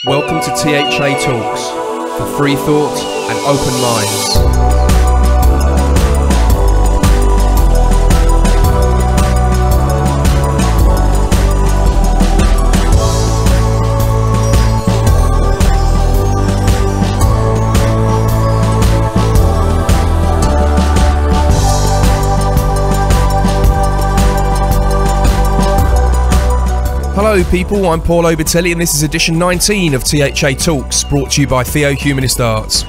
Welcome to THA Talks, for free thought and open minds. Hello people, I'm Paul Obitelli and this is edition 19 of THA Talks, brought to you by Theo Humanist Arts.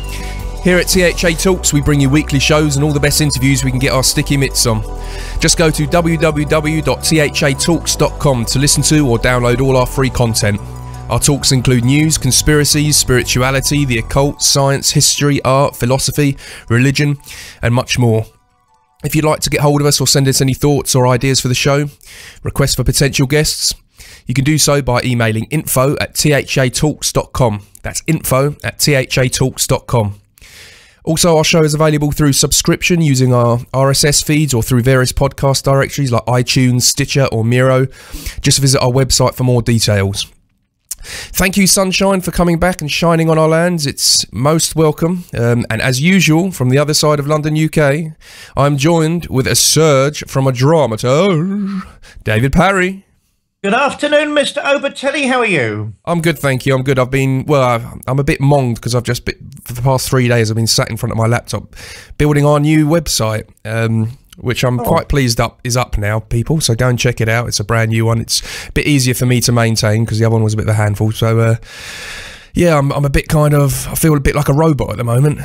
Here at THA Talks we bring you weekly shows and all the best interviews we can get our sticky mitts on. Just go to www.thatalks.com to listen to or download all our free content. Our talks include news, conspiracies, spirituality, the occult, science, history, art, philosophy, religion and much more. If you'd like to get hold of us or send us any thoughts or ideas for the show, requests for potential guests, you can do so by emailing info@thatalks.com. That's info@thatalks.com. Also, our show is available through subscription using our RSS feeds or through various podcast directories like iTunes, Stitcher or Miro. Just visit our website for more details. Thank you, sunshine, for coming back and shining on our lands. It's most welcome. And as usual, from the other side of London, UK, I'm joined with a surge from a dramaturg, David Parry. Good afternoon, Mr. Obitelli. How are you? I'm good, thank you. I'm good. I'm a bit monged because for the past 3 days, I've been sat in front of my laptop building our new website, which I'm quite pleased is up now, people. So go and check it out. It's a brand new one. It's a bit easier for me to maintain because the other one was a bit of a handful. So, yeah, I'm a bit I feel a bit like a robot at the moment.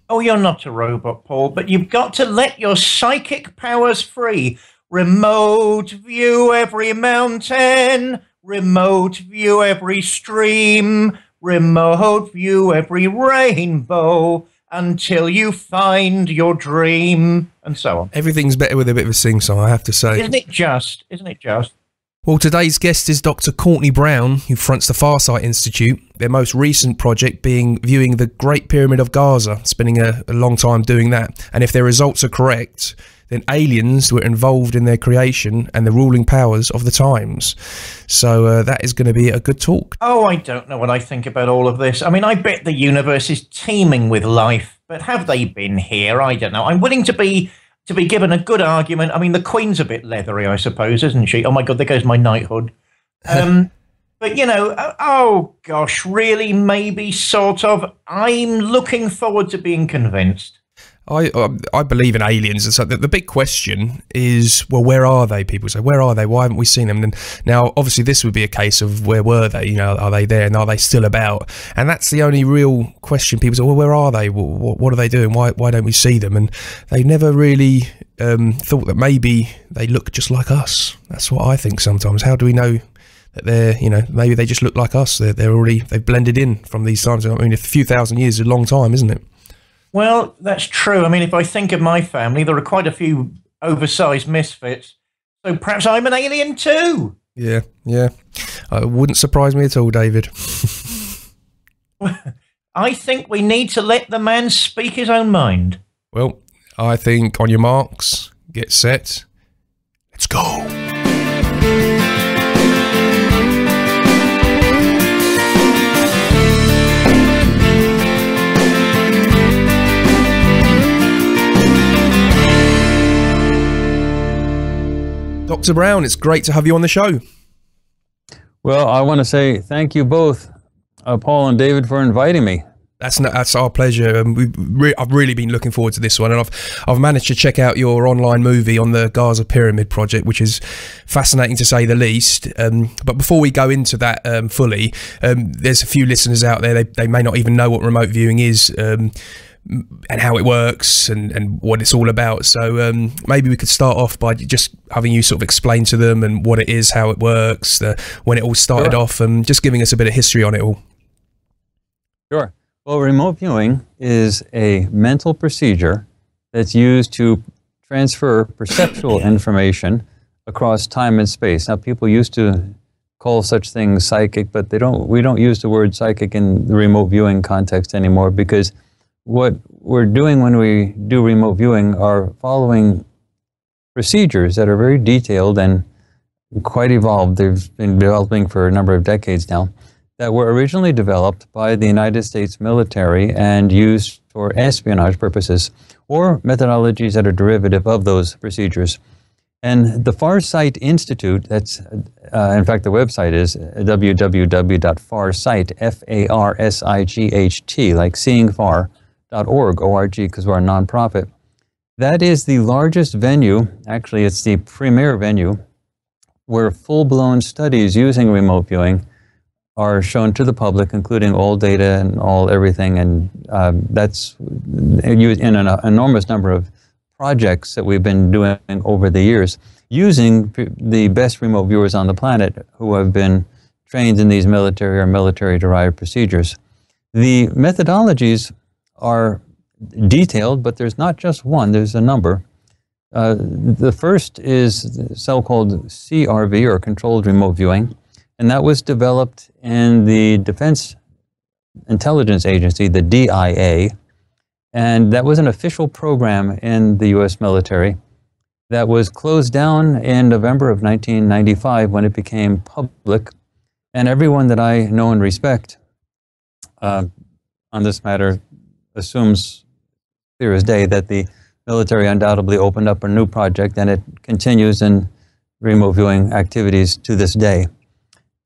Oh, you're not a robot, Paul, but you've got to let your psychic powers free. Remote view every mountain, remote view every stream, remote view every rainbow until you find your dream, and so on. Everything's better with a bit of a sing-song, I have to say. Isn't it just? Isn't it just? Well, today's guest is Dr. Courtney Brown, who fronts the Farsight Institute, their most recent project being viewing the Great Pyramid of Giza, spending a long time doing that. And if their results are correct, then aliens were involved in their creation and the ruling powers of the times. So that is going to be a good talk. Oh, I don't know what I think about all of this. I mean, I bet the universe is teeming with life, but have they been here? I don't know. I'm willing to be given a good argument. I mean, the Queen's a bit leathery, I suppose, isn't she? Oh my God, there goes my knighthood. But, you know, oh gosh, really, maybe, sort of. I'm looking forward to being convinced. I believe in aliens, and so the big question is, well, where are they? People say, where are they? Why haven't we seen them? And now, obviously, this would be a case of where were they? You know, are they there, and are they still about? And that's the only real question. People say, well, where are they? What are they doing? Why don't we see them? And they never really thought that maybe they look just like us. That's what I think sometimes. How do we know that they're, you know, maybe they just look like us? They've blended in from these times. I mean, a few thousand years is a long time, isn't it? Well, that's true. I mean, if I think of my family, there are quite a few oversized misfits. So perhaps I'm an alien too. Yeah. It wouldn't surprise me at all, David. I think we need to let the man speak his own mind. Well, I think on your marks, get set, let's go. Dr. Brown, it's great to have you on the show. Well, I want to say thank you both, Paul and David, for inviting me. That's our pleasure. I've really been looking forward to this one, and I've managed to check out your online movie on the Giza Pyramid project, which is fascinating to say the least. But before we go into that fully, there's a few listeners out there, they may not even know what remote viewing is. And how it works and what it's all about. So maybe we could start off by just having you sort of explain to them and what it is, how it works, when it all started off, and just giving us a bit of history on it all. Sure. Well, remote viewing is a mental procedure that's used to transfer perceptual information across time and space. Now, people used to call such things psychic, but we don't use the word psychic in the remote viewing context anymore, because what we're doing when we do remote viewing are following procedures that are very detailed and quite evolved. They've been developing for a number of decades now. that were originally developed by the United States military and used for espionage purposes, or methodologies that are derivative of those procedures. And the Farsight Institute, that's, in fact, the website is www.farsight, F-A-R-S-I-G-H-T, like seeing far.org, O-R-G, because we're a nonprofit. That is the largest venue, actually it's the premier venue, where full-blown studies using remote viewing are shown to the public, including all data and all everything, and that's in an enormous number of projects that we've been doing over the years, using the best remote viewers on the planet who have been trained in these military or military-derived procedures. The methodologies are detailed, but there's not just one, there's a number. The first is so-called CRV, or controlled remote viewing, and that was developed in the Defense Intelligence Agency, the DIA, and that was an official program in the U.S. military that was closed down in November of 1995 when it became public, and everyone that I know and respect on this matter assumes clear as day that the military undoubtedly opened up a new project, and it continues in remote viewing activities to this day,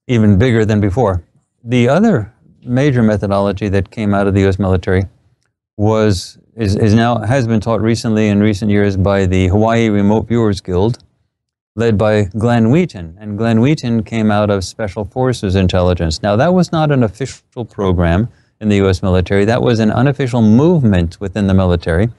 even bigger than before. The other major methodology that came out of the U.S. military has been taught recently in recent years by the Hawaii Remote Viewers Guild, led by Glenn Wheaton. And Glenn Wheaton came out of Special Forces Intelligence. Now, that was not an official program in the U.S. military. That was an unofficial movement within the military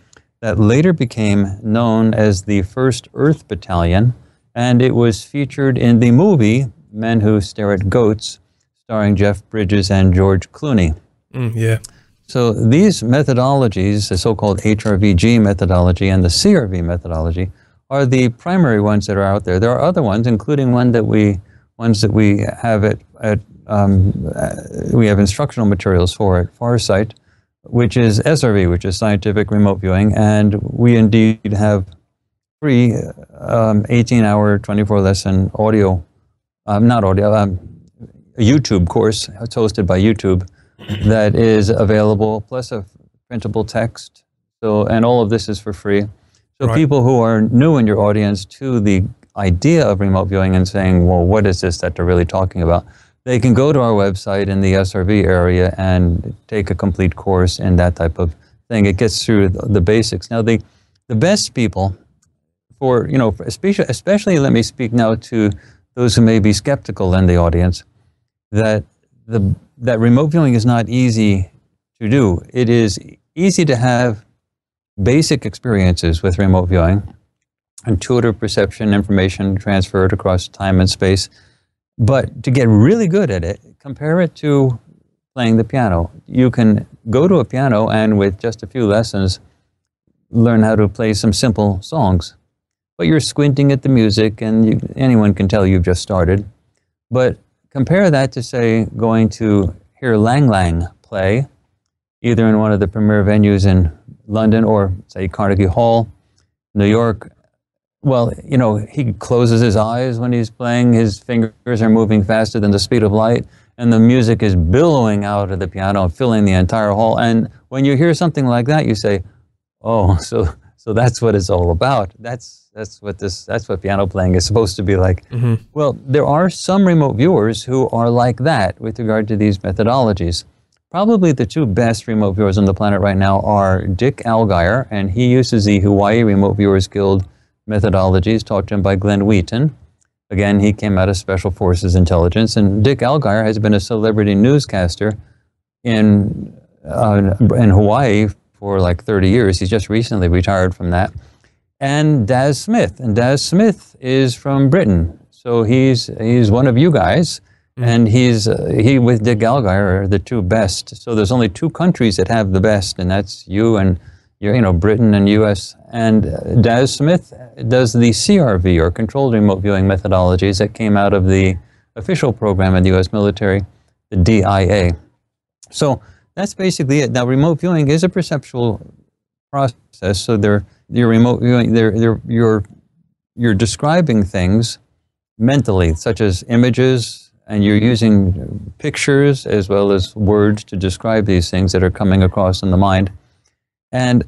that later became known as the 1st Earth Battalion, and it was featured in the movie Men Who Stare at Goats, starring Jeff Bridges and George Clooney. Yeah. So these methodologies, the so-called HRVG methodology and the CRV methodology, are the primary ones that are out there. There are other ones, including ones that we have we have instructional materials for at Farsight, which is SRV, which is Scientific Remote Viewing, and we indeed have free 18-hour, 24-lesson audio, not audio, a YouTube course. It's hosted by YouTube that is available, plus a printable text. So, and all of this is for free. So Right. people who are new in your audience to the idea of remote viewing and saying, well, what is this that they're really talking about? They can go to our website in the SRV area and take a complete course in that type of thing. It gets through the basics. Now, the best people for, especially let me speak now to those who may be skeptical in the audience, that remote viewing is not easy to do. It is easy to have basic experiences with remote viewing, intuitive perception, information transferred across time and space. But to get really good at it, compare it to playing the piano. You can go to a piano and with just a few lessons, learn how to play some simple songs. But you're squinting at the music, and anyone can tell you've just started. But compare that to, say, going to hear Lang Lang play, either in one of the premier venues in London or, say, Carnegie Hall, New York. Well, he closes his eyes when he's playing, his fingers are moving faster than the speed of light, and the music is billowing out of the piano, filling the entire hall. And when you hear something like that, you say, oh, so that's what it's all about. That's what piano playing is supposed to be like. Mm-hmm. Well, there are some remote viewers who are like that with regard to these methodologies. Probably the two best remote viewers on the planet right now are Dick Allgaier, and he uses the Hawaii Remote Viewers Guild methodologies taught to him by Glenn Wheaton. Again, he came out of Special Forces Intelligence, and Dick Allgaier has been a celebrity newscaster in Hawaii for like 30 years. He's just recently retired from that. And Daz Smith, is from Britain, so he's one of you guys, and he with Dick Allgaier are the two best. So there's only two countries that have the best, and that's you and Britain and U.S. And Daz Smith does the CRV, or controlled remote viewing methodologies, that came out of the official program in the U.S. military, the DIA. So that's basically it. Now, remote viewing is a perceptual process. So you're remote viewing. You're describing things mentally, such as images and you're using pictures as well as words to describe these things that are coming across in the mind. And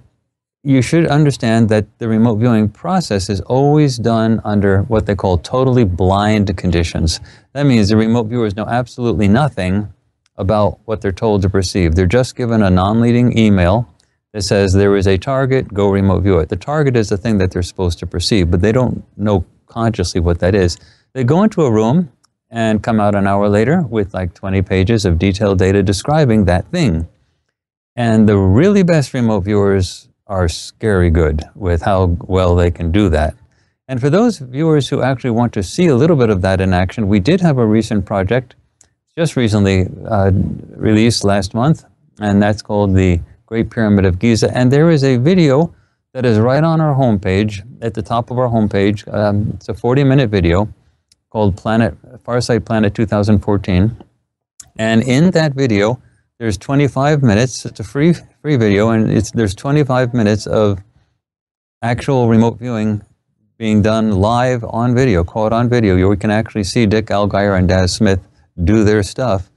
you should understand that the remote viewing process is always done under what they call totally blind conditions. That means the remote viewers know absolutely nothing about what they're told to perceive. They're just given a non-leading email that says there is a target, go remote view it. The target is the thing that they're supposed to perceive, but they don't know consciously what that is. They go into a room and come out an hour later with like 20 pages of detailed data describing that thing. And the really best remote viewers are scary good with how well they can do that. And for those viewers who actually want to see a little bit of that in action, we did have a recent project, just recently released last month, and that's called the Great Pyramid of Giza. And there is a video that is right on our homepage, at the top of our homepage. It's a 40-minute video called Farsight Planet 2014. And in that video, there's 25 minutes. It's a free video, and there's 25 minutes of actual remote viewing being done live on video, caught on video. We can actually see Dick Allgaier and Daz Smith do their stuff,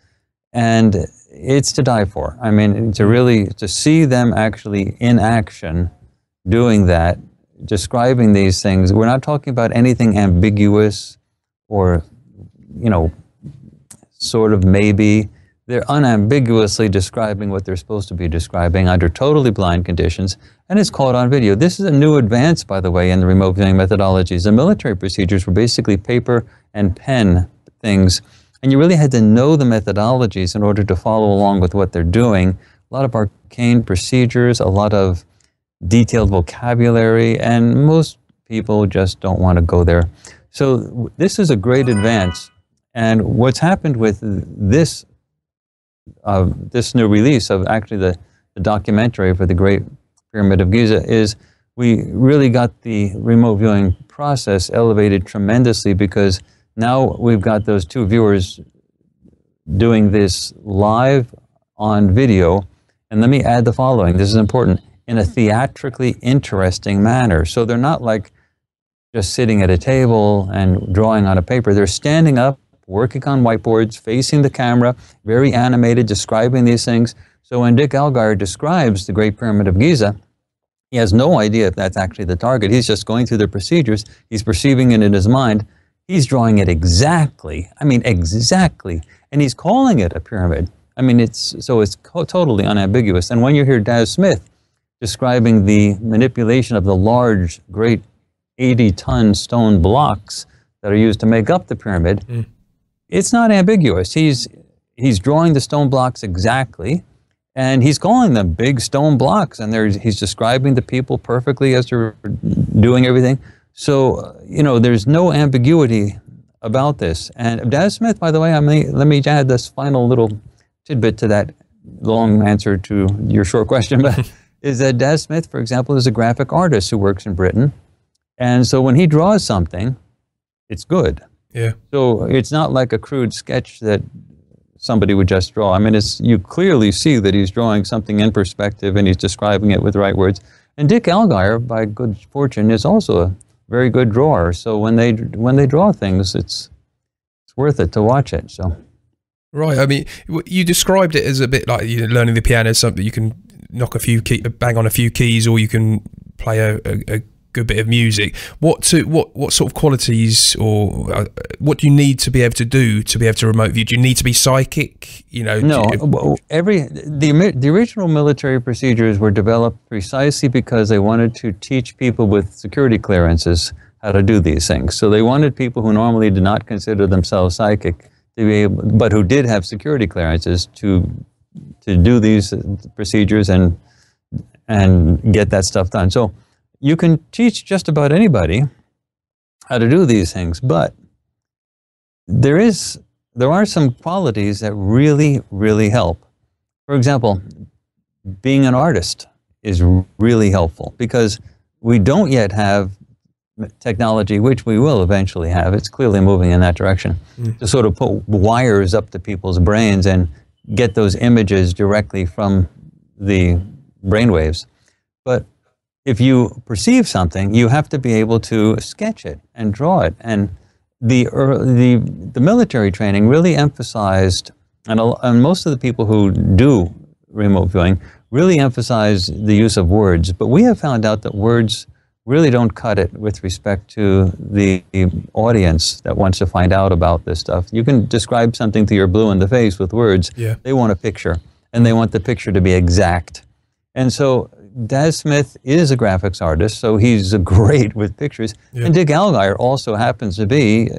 and it's to die for. I mean, to see them actually in action doing that, describing these things. We're not talking about anything ambiguous or, you know, sort of maybe. They're unambiguously describing what they're supposed to be describing under totally blind conditions, and it's caught on video. This is a new advance, by the way, in the remote viewing methodologies. The military procedures were basically paper and pen things, and you really had to know the methodologies in order to follow along with what they're doing. A lot of arcane procedures, a lot of detailed vocabulary, and most people just don't want to go there. So this is a great advance, and what's happened with this new release of actually the documentary for the Great Pyramid of Giza is we really got the remote viewing process elevated tremendously, because now we've got those two viewers doing this live on video. And let me add the following, this is important, in a theatrically interesting manner. So they're not like just sitting at a table and drawing on a paper. They're standing up, working on whiteboards, facing the camera, very animated, describing these things. So when Dick Allgaier describes the Great Pyramid of Giza, he has no idea if that's actually the target. He's just going through the procedures. He's perceiving it in his mind. He's drawing it exactly. I mean, exactly. And he's calling it a pyramid. I mean, it's totally unambiguous. And when you hear Daz Smith describing the manipulation of the large, great 80-ton stone blocks that are used to make up the pyramid, it's not ambiguous. He's drawing the stone blocks exactly, and he's calling them big stone blocks, and he's describing the people perfectly as they're doing everything. So, you know, there's no ambiguity about this. And Daz Smith, by the way, let me add this final little tidbit to that long answer to your short question, but is that Daz Smith, for example, is a graphic artist who works in Britain. And so when he draws something, it's good. Yeah. So it's not like a crude sketch that somebody would just draw. I mean, you clearly see that he's drawing something in perspective and he's describing it with the right words. And Dick Allgaier, by good fortune, is also a very good drawer. So when they draw things, it's worth it to watch it. So. Right. I mean, you described it as a bit like learning the piano, something you can bang on a few keys, or you can play a good bit of music. What sort of qualities, or what do you need to be able to do to be able to remote view? Do you need to be psychic? No. The original military procedures were developed precisely because they wanted to teach people with security clearances how to do these things. So they wanted people who normally did not consider themselves psychic to be able, but who did have security clearances to do these procedures and get that stuff done. So you can teach just about anybody how to do these things, but there are some qualities that really, really help. For example, being an artist is really helpful, because we don't yet have technology, which we will eventually have. It's clearly moving in that direction, to sort of put wires up to people's brains and get those images directly from the brainwaves. But if you perceive something, you have to be able to sketch it and draw it. And the military training really emphasized, and most of the people who do remote viewing really emphasize the use of words, but we have found out that words really don't cut it with respect to the audience that wants to find out about this stuff. You can describe something to your blue in the face with words. Yeah. They want a picture, and they want the picture to be exact. And so Daz Smith is a graphics artist, so he's great with pictures. Yeah. And Dick Allgaier also happens to be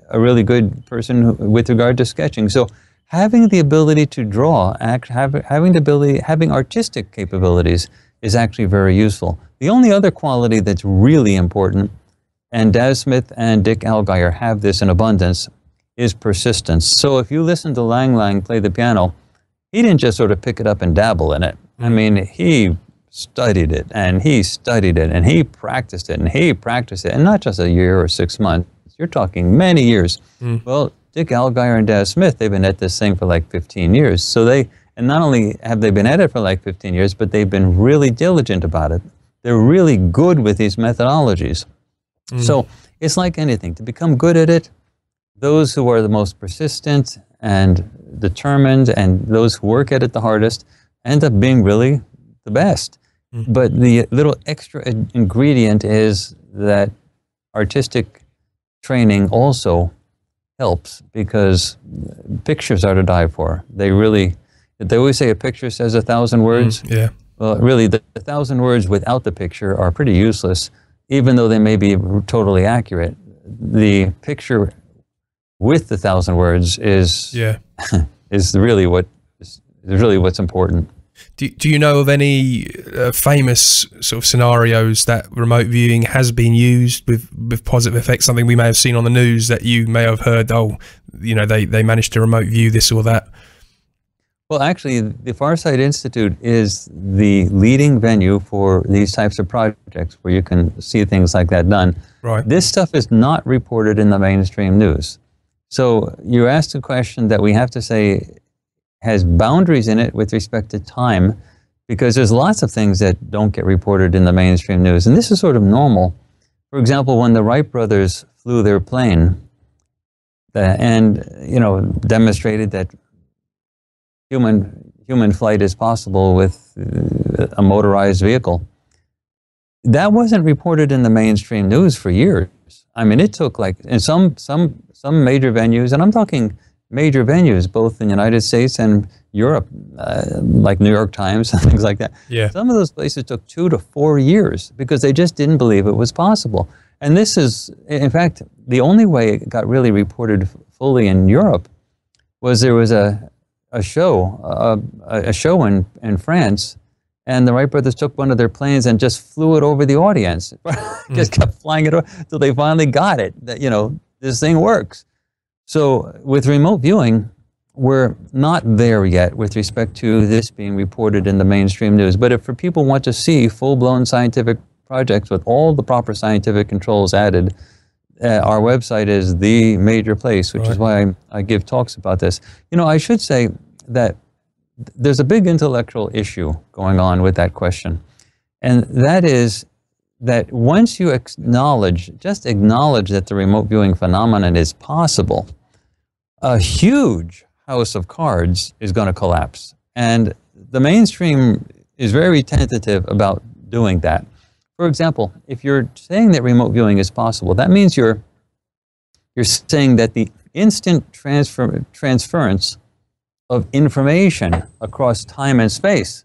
a really good person with regard to sketching. So having the ability to draw, having artistic capabilities is actually very useful. The only other quality that's really important, and Daz Smith and Dick Allgaier have this in abundance, is persistence. So if you listen to Lang Lang play the piano, he didn't just sort of pick it up and dabble in it. I mean, he studied it, and he studied it, and he practiced it, and he practiced it, and not just a year or 6 months. You're talking many years. Well, Dick Allgaier and Daz Smith, they've been at this thing for like 15 years. So and not only have they been at it for like 15 years, but they've been really diligent about it. They're really good with these methodologies. So it's like anything. To become good at it, those who are the most persistent and determined and those who work at it the hardest end up being really the best. But the little extra ingredient is that artistic training also helps, because pictures are to die for. They always say a picture says 1,000 words. Yeah. Well, really, the 1,000 words without the picture are pretty useless, even though they may be totally accurate. The picture with the 1,000 words is is really what's important. Do you know of any famous sort of scenarios that remote viewing has been used with positive effects? Something we may have seen on the news that you may have heard, oh, you know, they managed to remote view this or that? Well, actually, the Farsight Institute is the leading venue for these types of projects where you can see things like that done. Right. This stuff is not reported in the mainstream news. So you asked a question that we have to say has boundaries in it with respect to time, because there's lots of things that don't get reported in the mainstream news. And this is sort of normal. For example, when the Wright brothers flew their plane and, you know, demonstrated that human flight is possible with a motorized vehicle, that wasn't reported in the mainstream news for years. I mean, it took like, in some major venues, and I'm talking major venues, both in the United States and Europe, like New York Times and things like that. Yeah. Some of those places took 2 to 4 years because they just didn't believe it was possible. And this is, in fact, the only way it got really reported fully in Europe was there was a show in France, and the Wright brothers took one of their planes and just flew it over the audience. Just kept flying it over until they finally got it, that, you know, this thing works. So with remote viewing, we're not there yet with respect to this being reported in the mainstream news. But if people want to see full-blown scientific projects with all the proper scientific controls added, our website is the major place, which is why I give talks about this. You know, I should say that there's a big intellectual issue going on with that question. And that is that once you just acknowledge that the remote viewing phenomenon is possible, a huge house of cards is going to collapse. And the mainstream is very tentative about doing that. For example, if you're saying that remote viewing is possible, that means you're saying that the instant transference of information across time and space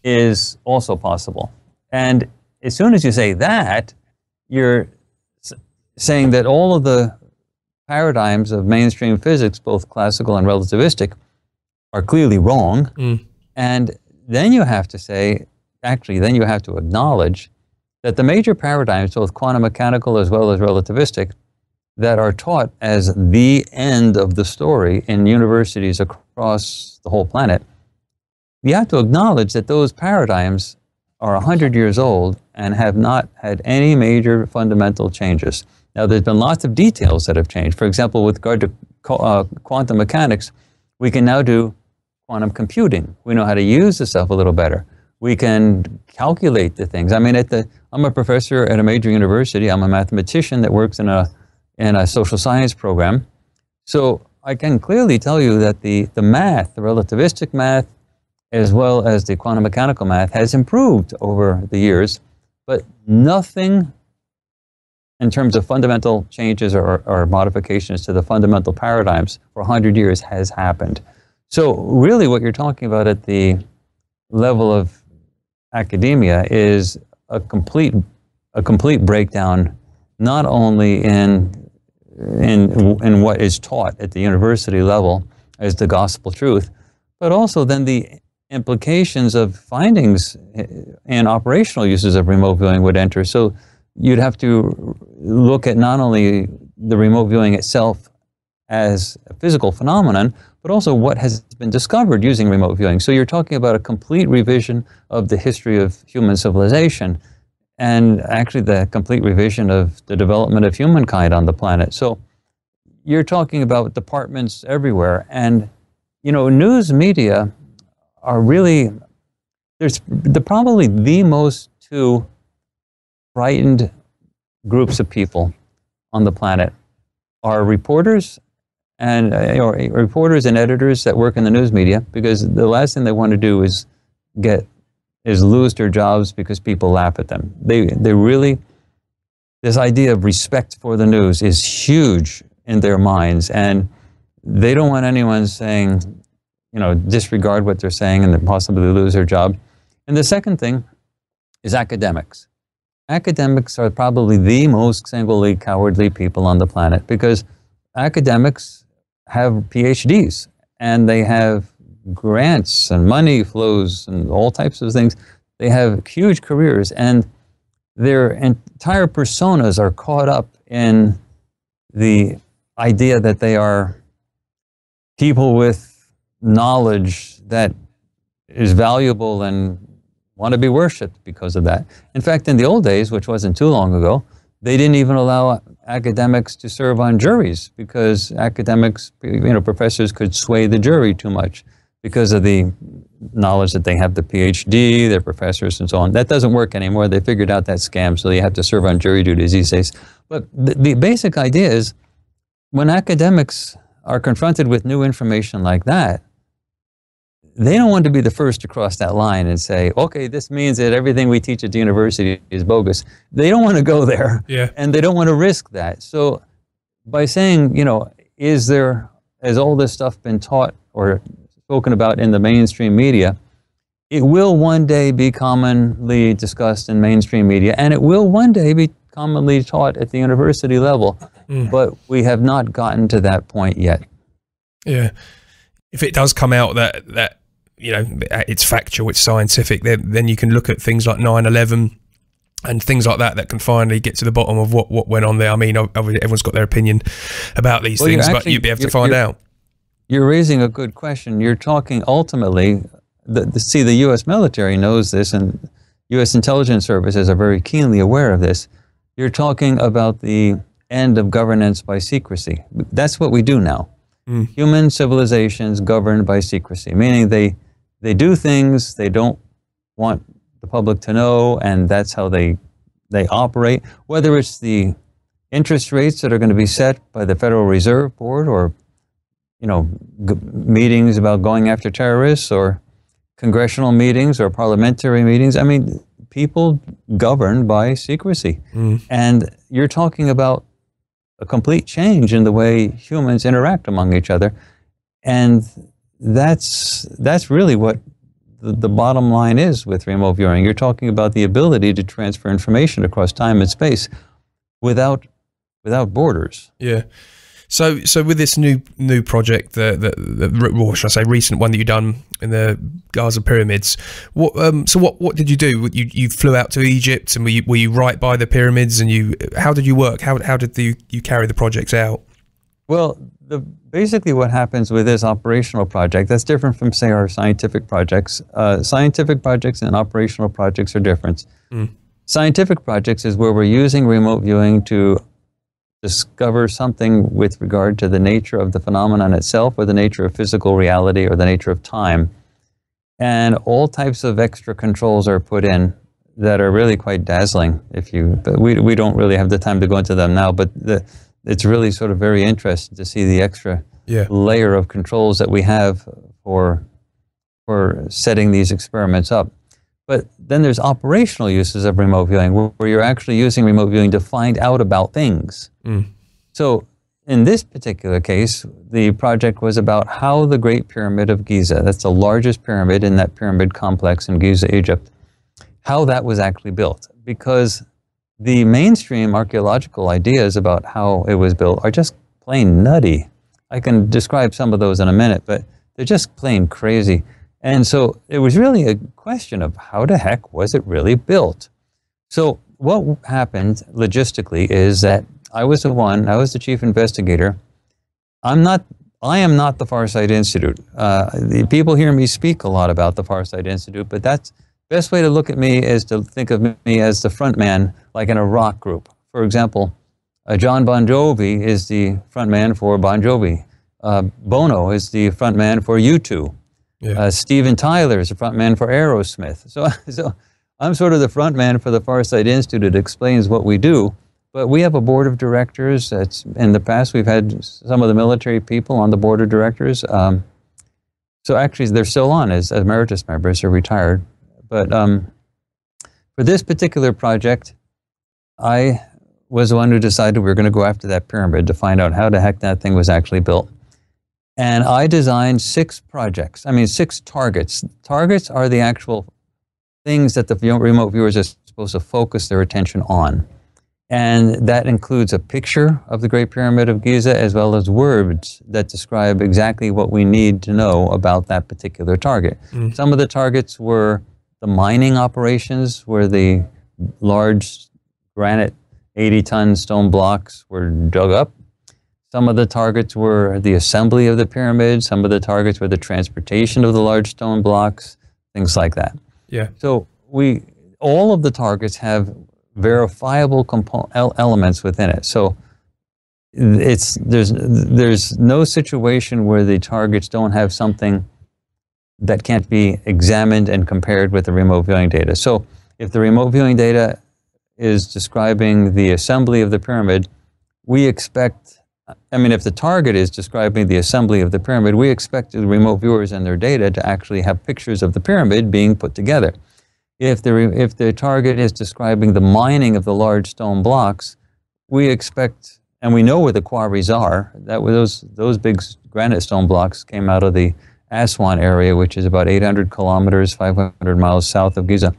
is also possible. And as soon as you say that, you're saying that all of the paradigms of mainstream physics, both classical and relativistic, are clearly wrong. And then you have to say, actually, then you have to acknowledge that the major paradigms, both quantum mechanical as well as relativistic, that are taught as the end of the story in universities across the whole planet, you have to acknowledge that those paradigms are 100 years old and have not had any major fundamental changes. Now, there's been lots of details that have changed. For example, with regard to quantum mechanics, we can now do quantum computing. We know how to use the stuff a little better. We can calculate the things. I mean, I'm a professor at a major university. I'm a mathematician that works in a in a social science program. So I can clearly tell you that the math, the relativistic math, as well as the quantum mechanical math has improved over the years, but nothing in terms of fundamental changes or modifications to the fundamental paradigms for 100 years has happened. So really what you're talking about at the level of academia is a complete breakdown, not only in what is taught at the university level as the gospel truth, but also then the implications of findings and operational uses of remote viewing would enter. So you'd have to look at not only the remote viewing itself as a physical phenomenon, but also what has been discovered using remote viewing. So you're talking about a complete revision of the history of human civilization, and actually the complete revision of the development of humankind on the planet. So you're talking about departments everywhere, and news media are really, probably the most two frightened groups of people on the planet are reporters and reporters and editors that work in the news media, because the last thing they want to do is lose their jobs because people laugh at them. They really, this idea of respect for the news is huge in their minds, and they don't want anyone saying, disregard what they're saying and then possibly lose their job. And the second thing is academics. Academics are probably the most singularly cowardly people on the planet, because academics have PhDs and they have grants and money flows and all types of things. They have huge careers, and their entire personas are caught up in the idea that they are people with knowledge that is valuable and want to be worshipped because of that. In fact, in the old days, which wasn't too long ago, they didn't even allow academics to serve on juries, because academics, professors could sway the jury too much because of the knowledge that they have, the PhD, they're professors and so on. That doesn't work anymore. They figured out that scam, so you have to serve on jury duties these days. But the basic idea is, when academics are confronted with new information like that, they don't want to be the first to cross that line and say, okay, this means that everything we teach at the university is bogus. They don't want to go there, and they don't want to risk that. So by saying, has all this stuff been taught or spoken about in the mainstream media, it will one day be commonly discussed in mainstream media, and it will one day be commonly taught at the university level, but we have not gotten to that point yet. Yeah. If it does come out that it's factual, it's scientific, then you can look at things like 9/11 and things like that can finally get to the bottom of what went on there. I mean, everyone's got their opinion about these things, but you'd be able to find out. You're raising a good question. You're talking ultimately, the U.S. military knows this, and U.S. intelligence services are very keenly aware of this. You're talking about the end of governance by secrecy. That's what we do now. Human civilizations governed by secrecy, meaning they do things they don't want the public to know, and that's how they operate. Whether it's the interest rates that are going to be set by the Federal Reserve Board, or meetings about going after terrorists, or congressional meetings or parliamentary meetings. I mean, people govern by secrecy, and you're talking about a complete change in the way humans interact among each other, and that's really what the bottom line is with remote viewing. You're talking about the ability to transfer information across time and space without borders. Yeah. So with this new project, or should I say recent one that you've done in the Giza pyramids, what did you do? You flew out to Egypt, and were you right by the pyramids, and how did you work? How did you carry the projects out? Well, basically what happens with this operational project, that's different from, say, our scientific projects. Scientific projects and operational projects are different. Scientific projects is where we're using remote viewing to discover something with regard to the nature of the phenomenon itself, or the nature of physical reality, or the nature of time. And all types of extra controls are put in that are really quite dazzling. But we don't really have the time to go into them now, but it's really sort of very interesting to see the extra layer of controls that we have for setting these experiments up. But then there's operational uses of remote viewing, where you're actually using remote viewing to find out about things. So in this particular case, the project was about how the Great Pyramid of Giza, that's the largest pyramid in that pyramid complex in Giza, Egypt, how that was actually built. Because the mainstream archaeological ideas about how it was built are just plain nutty. I can describe some of those in a minute, but they're just plain crazy. And so it was really a question of how the heck was it really built? So what happened logistically is that I was the chief investigator. I am not the Farsight Institute. The people hear me speak a lot about the Farsight Institute, but that's the best way to look at me is to think of me as the front man, like in a rock group. For example, John Bon Jovi is the front man for Bon Jovi. Bono is the front man for U2. Steven Tyler is the front man for Aerosmith. So I'm sort of the front man for the Farsight Institute. It explains what we do. But we have a board of directors. In the past, we've had some of the military people on the board of directors. So actually, they're still on as emeritus members. They're retired. But for this particular project, I was the one who decided we were going to go after that pyramid to find out how the heck that thing was actually built. And I designed 6 targets. Targets are the actual things that the remote viewers are supposed to focus their attention on. And that includes a picture of the Great Pyramid of Giza, as well as words that describe exactly what we need to know about that particular target. Some of the targets were the mining operations, where the large granite 80-ton stone blocks were dug up. Some of the targets were the assembly of the pyramid. Some of the targets were the transportation of the large stone blocks, things like that. So all of the targets have verifiable elements within it. So there's no situation where the targets don't have something that can't be examined and compared with the remote viewing data. So if the remote viewing data is describing the assembly of the pyramid, we expect, if the target is describing the assembly of the pyramid, we expect the remote viewers and their data to actually have pictures of the pyramid being put together. If the target is describing the mining of the large stone blocks, we expect, and we know where the quarries are, that those big granite stone blocks came out of the Aswan area, which is about 800 kilometers, 500 miles south of Giza.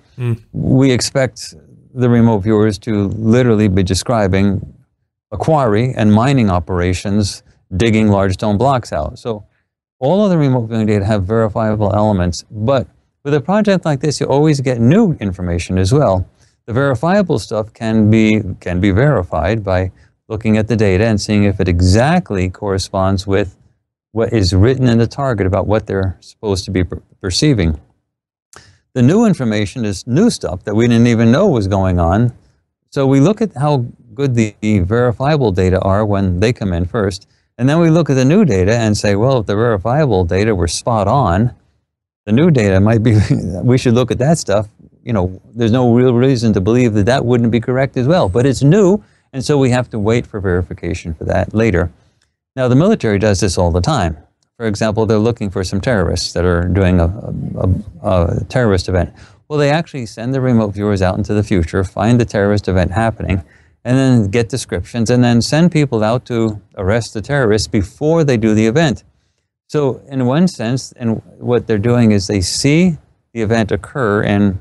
We expect the remote viewers to literally be describing a quarry and mining operations digging large stone blocks out. So all of the remote viewing data have verifiable elements, but with a project like this, you always get new information as well. The verifiable stuff can be verified by looking at the data and seeing if it exactly corresponds with what is written in the target about what they're supposed to be perceiving. The new information is new stuff that we didn't even know was going on. So we look at how good the verifiable data are when they come in first, and then we look at the new data and say, well, if the verifiable data were spot on, the new data might be, we should look at that stuff. There's no real reason to believe that that wouldn't be correct as well, but it's new, and so we have to wait for verification for that later. Now, the military does this all the time. For example, they're looking for some terrorists that are doing a terrorist event. Well, they actually send the remote viewers out into the future, find the terrorist event happening, and then get descriptions, and then send people out to arrest the terrorists before they do the event. So in one sense, and what they're doing is they see the event occur in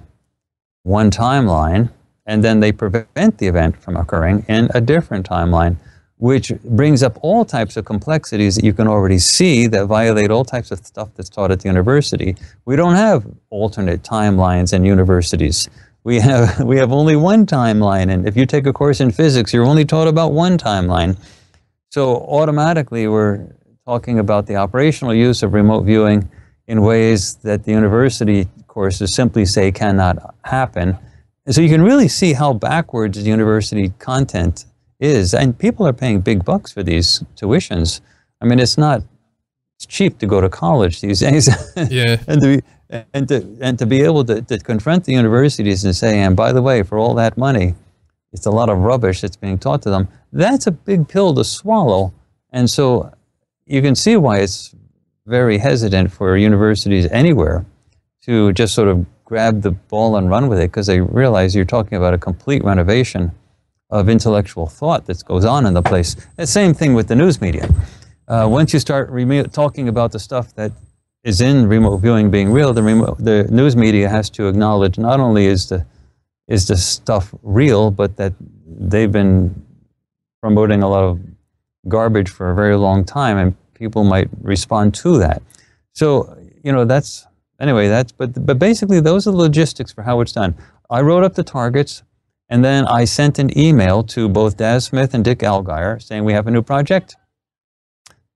one timeline, and then they prevent the event from occurring in a different timeline, which brings up all types of complexities that you can already see that violate all types of stuff that's taught at the university. We don't have alternate timelines in universities. We have only one timeline, and if you take a course in physics, you're only taught about one timeline. So automatically we're talking about the operational use of remote viewing in ways that the university courses simply say cannot happen. And so you can really see how backwards the university content is, and people are paying big bucks for these tuitions. It's cheap to go to college these days. and to be able to confront the universities and say, and by the way, for all that money, it's a lot of rubbish that's being taught to them. That's a big pill to swallow. And so you can see why it's very hesitant for universities anywhere to just sort of grab the ball and run with it, because they realize you're talking about a complete renovation of intellectual thought that goes on in the place. The same thing with the news media. Once you start talking about the stuff that is in remote viewing being real, the news media has to acknowledge not only is the stuff real, but that they've been promoting a lot of garbage for a very long time, and people might respond to that. So, you know, but basically those are the logistics for how it's done. I wrote up the targets, and then I sent an email to both Daz Smith and Dick Allgaier saying we have a new project.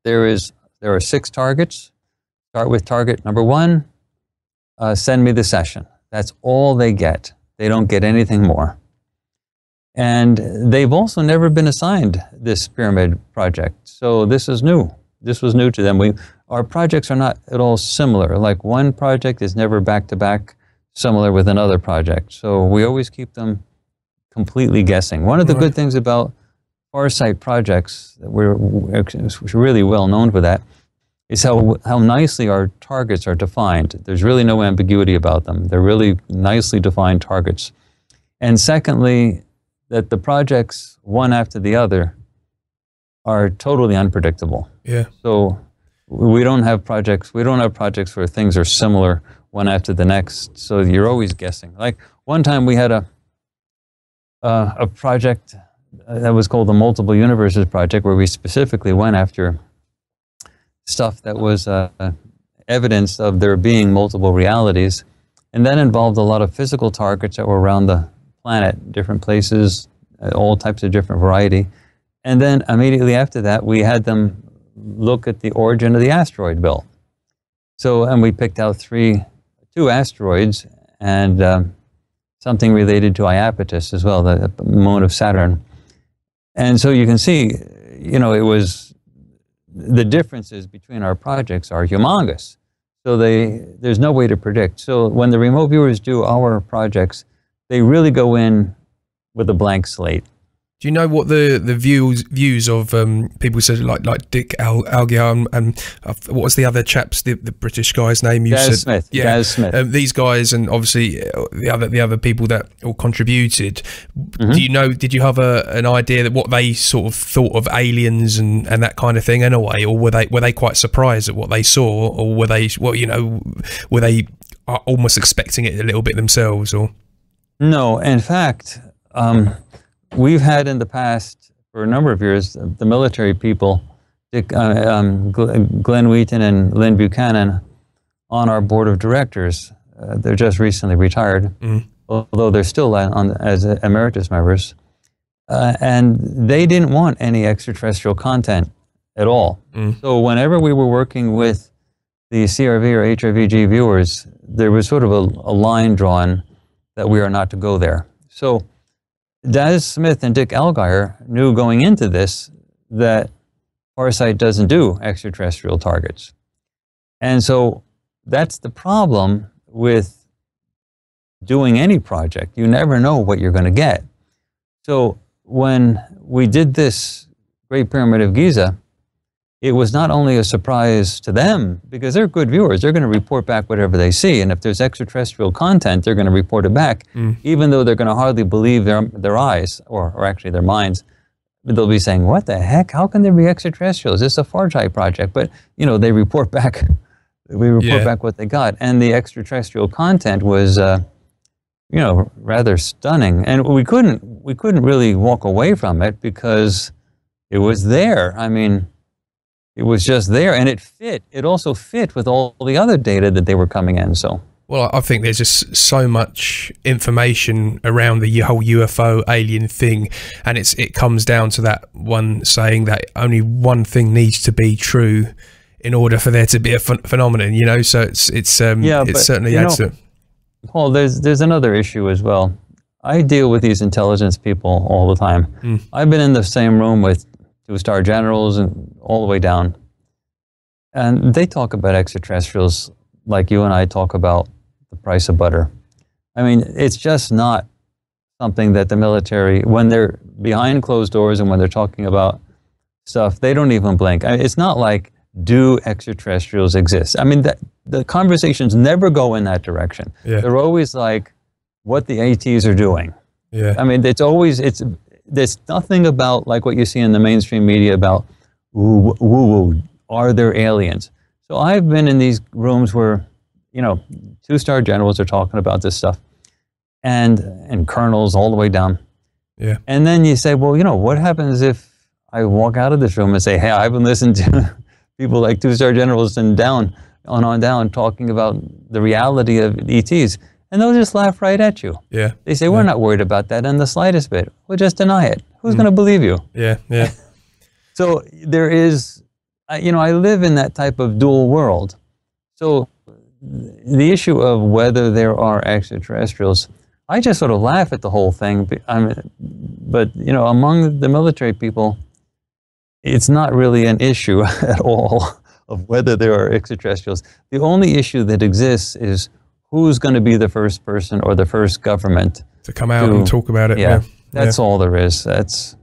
There are 6 targets. Start with target number 1. Send me the session. That's all they get. They don't get anything more. And they've also never been assigned this pyramid project. So this is new. This was new to them. Our projects are not at all similar. Like, one project is never back-to-back similar with another project. So we always keep them completely guessing. One of the good things about Farsight projects, we're really well known for that, is how nicely our targets are defined. There's really no ambiguity about them. They're really nicely defined targets. And secondly, that the projects, one after the other, are totally unpredictable. Yeah. So we don't have projects where things are similar one after the next. So you're always guessing. Like, one time we had a project that was called the Multiple Universes Project, where we specifically went after stuff that was evidence of there being multiple realities. And that involved a lot of physical targets that were around the planet, different places, all types of different variety. And then immediately after that, we had them look at the origin of the asteroid belt. So, and we picked out 2 asteroids and something related to Iapetus as well, the moon of Saturn. And so you can see, you know, the differences between our projects are humongous. So there's no way to predict. So when the remote viewers do our projects, they really go in with a blank slate. Do you know what the views of people said, like Dick Allgaier and what was the other chap's, the British guy's name? You said Smith. Yeah, Daz Smith. These guys, and obviously the other people that all contributed. Mm-hmm. Did you have an idea that what they sort of thought of aliens and that kind of thing in a way, or were they quite surprised at what they saw, or were they almost expecting it a little bit themselves, or? No, in fact. We've had in the past, for a number of years, the military people, Glenn Wheaton and Lynn Buchanan, on our board of directors. They're just recently retired, although they're still as emeritus members. And they didn't want any extraterrestrial content at all. So whenever we were working with the CRV or HRVG viewers, there was sort of a line drawn that we are not to go there. So Daz Smith and Dick Allgaier knew going into this that Farsight doesn't do extraterrestrial targets. And so that's the problem with doing any project. You never know what you're going to get. So when we did this Great Pyramid of Giza, it was not only a surprise to them, because they're good viewers. They're going to report back whatever they see. And if there's extraterrestrial content, they're going to report it back, even though they're going to hardly believe their eyes, or actually their minds. They'll be saying, what the heck? How can there be extraterrestrials? This is a Farsight project. But, you know, they report back. We report back what they got. And the extraterrestrial content was, you know, rather stunning. And we couldn't really walk away from it because it was there. I mean, it was just there, and it fit. It also fit with all the other data that they were coming in. So, well, I think there's just so much information around the whole UFO alien thing, and it comes down to that one saying that only one thing needs to be true in order for there to be a phenomenon. You know, so it certainly adds to it. Paul, there's another issue as well. I deal with these intelligence people all the time. I've been in the same room with 2-star generals and all the way down. And they talk about extraterrestrials like you and I talk about the price of butter. I mean, it's just not something that the military, when they're behind closed doors and when they're talking about stuff, they don't even blink. I mean, it's not like, do extraterrestrials exist? I mean, the conversations never go in that direction. Yeah. They're always like, what the ATs are doing. Yeah. I mean, there's nothing about like what you see in the mainstream media about, ooh, woo, are there aliens? So I've been in these rooms where, you know, 2-star generals are talking about this stuff, and colonels all the way down. Yeah. And then you say, well, you know, what happens if I walk out of this room and say, hey, I've been listening to people like 2-star generals and down talking about the reality of ETs, and they'll just laugh right at you. Yeah. They say, we're not worried about that in the slightest bit. Well, just deny it. Who's going to believe you? Yeah. Yeah. So there is, you know, I live in that type of dual world. So the issue of whether there are extraterrestrials, I just sort of laugh at the whole thing. But you know, among the military people, it's not really an issue at all of whether there are extraterrestrials. The only issue that exists is who's going to be the first person or the first government to come out and talk about it. Yeah, that's all there is. That's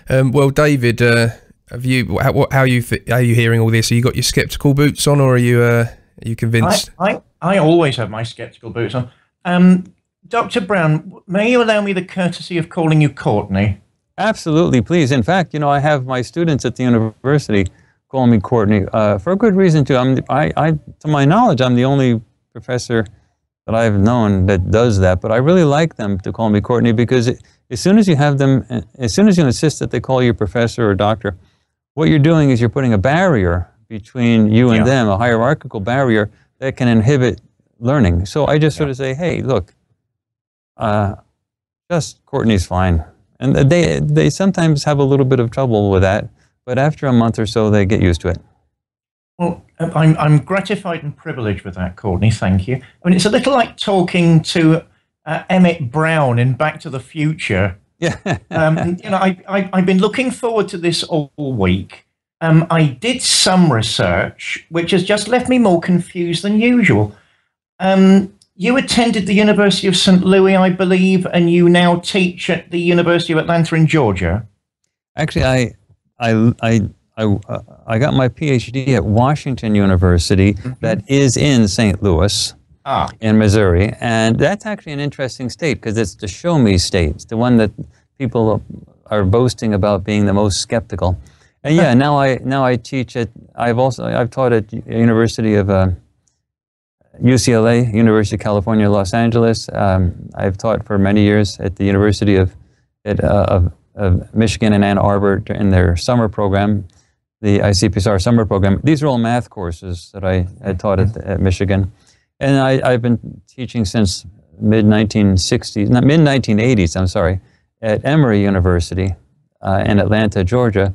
well, David, how are you hearing all this? Have you got your skeptical boots on, or are you convinced? I always have my skeptical boots on. Dr. Brown, may you allow me the courtesy of calling you Courtney? Absolutely, please. In fact, you know, I have my students at the university call me Courtney for a good reason too. To my knowledge, I'm the only professor that I've known that does that. But I really like them to call me Courtney, because as soon as you have them, as soon as you insist that they call you professor or doctor, what you're doing is you're putting a barrier between you and them, a hierarchical barrier that can inhibit learning. So I just sort of say, hey, look, just Courtney's fine. And they sometimes have a little bit of trouble with that, but after a month or so, they get used to it. Well, I'm gratified and privileged with that, Courtney. Thank you. I mean, it's a little like talking to Emmett Brown in Back to the Future. Yeah. You know, I've been looking forward to this all week. I did some research, which has just left me more confused than usual. You attended the University of St. Louis, I believe, and you now teach at the University of Atlanta in Georgia. Actually, I got my PhD at Washington University, that is in St. Louis, in Missouri, and that's actually an interesting state because it's the show me state. It's the one that people are boasting about being the most skeptical. And yeah, now I teach at I've taught at University of UCLA, University of California, Los Angeles. I've taught for many years at the University of Michigan in Ann Arbor in their summer program, the ICPSR summer program. These are all math courses that I had taught at Michigan. And I've been teaching since mid-1980s, I'm sorry, at Emory University in Atlanta, Georgia.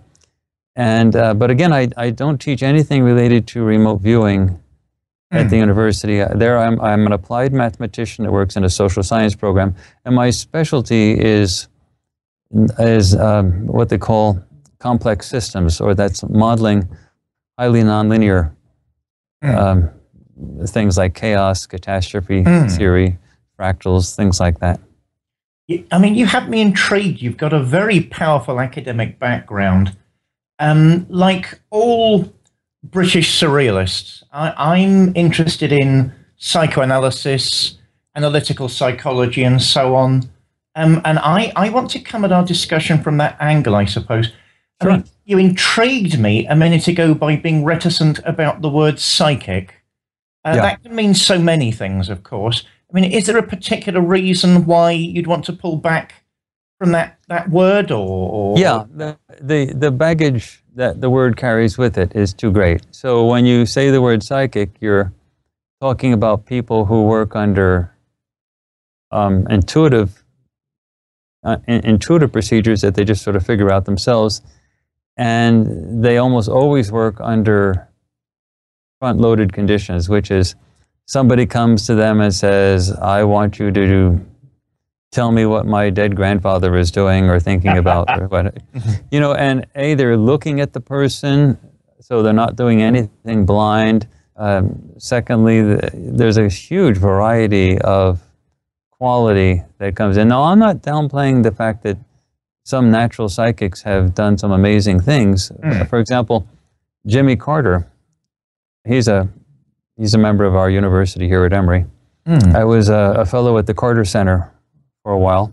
And but again, I don't teach anything related to remote viewing at the university. There I'm an applied mathematician that works in a social science program, and my specialty is what they call complex systems, or that's modeling highly nonlinear things like chaos, catastrophe theory, fractals, things like that. I mean, you have me intrigued. You've got a very powerful academic background. Like all British surrealists, I'm interested in psychoanalysis, analytical psychology, and so on. And I want to come at our discussion from that angle, I suppose. I mean, you intrigued me a minute ago by being reticent about the word psychic. That can mean so many things, of course. I mean, is there a particular reason why you'd want to pull back from that word, or? Yeah, the baggage that the word carries with it is too great. So when you say the word psychic, you're talking about people who work under intuitive procedures that they just sort of figure out themselves, and they almost always work under front-loaded conditions, which is somebody comes to them and says, I want you to tell me what my dead grandfather is doing or thinking about, or what, you know, and they're looking at the person, so they're not doing anything blind. Secondly, there's a huge variety of quality that comes in. Now, I'm not downplaying the fact that some natural psychics have done some amazing things. For example, Jimmy Carter, he's a member of our university here at Emory. I was a fellow at the Carter Center for a while,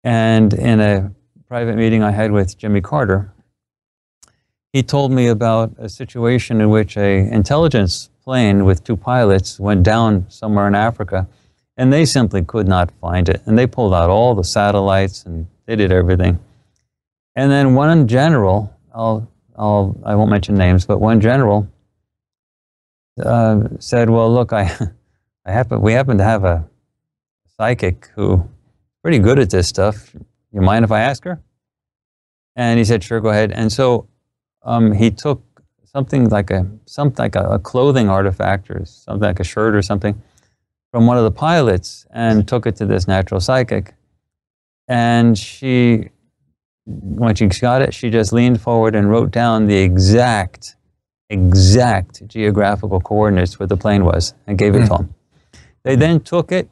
and in a private meeting I had with Jimmy Carter, he told me about a situation in which an intelligence plane with 2 pilots went down somewhere in Africa, and they simply could not find it. And they pulled out all the satellites and they did everything. And then one general, I won't mention names, but one general said, "Well, look, we happen to have a psychic who's pretty good at this stuff. You mind if I ask her?" And he said, "Sure, go ahead." And so he took something like a clothing artifact or something like a shirt or something from one of the pilots and took it to this natural psychic. And when she got it, she just leaned forward and wrote down the exact geographical coordinates where the plane was and gave it to him. They then took it,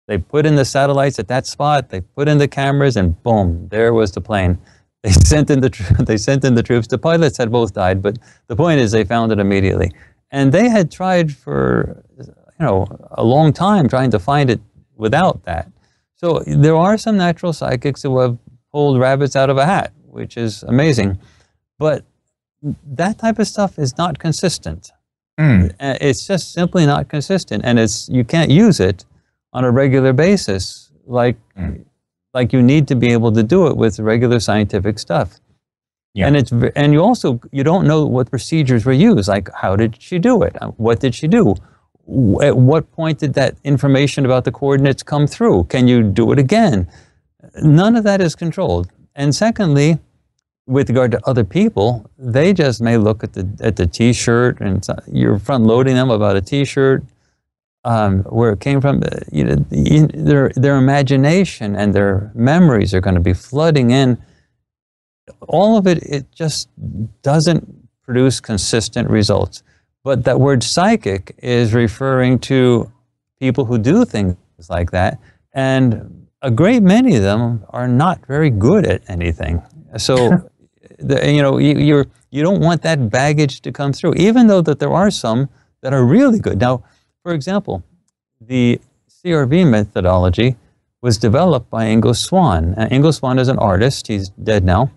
they put in the satellites at that spot, they put in the cameras, and boom, there was the plane. They sent in the troops. The pilots had both died, but the point is they found it immediately. And they had tried for a long time trying to find it without that. So there are some natural psychics who have pulled rabbits out of a hat, which is amazing. But that type of stuff is not consistent. It's just simply not consistent, and you can't use it on a regular basis like you need to be able to do it with regular scientific stuff. Yeah. And you don't know what procedures were used. Like, how did she do it? What did she do? At what point did that information about the coordinates come through? Can you do it again? None of that is controlled. And secondly, with regard to other people, they just may look at the T-shirt, and you're front-loading them about a T-shirt, where it came from. Their imagination and their memories are going to be flooding in. All of it just doesn't produce consistent results. But that word psychic is referring to people who do things like that, and a great many of them are not very good at anything. So, you don't want that baggage to come through, even though that there are some that are really good. Now, for example, the CRV methodology was developed by Ingo Swann. Ingo Swann is an artist. He's dead now.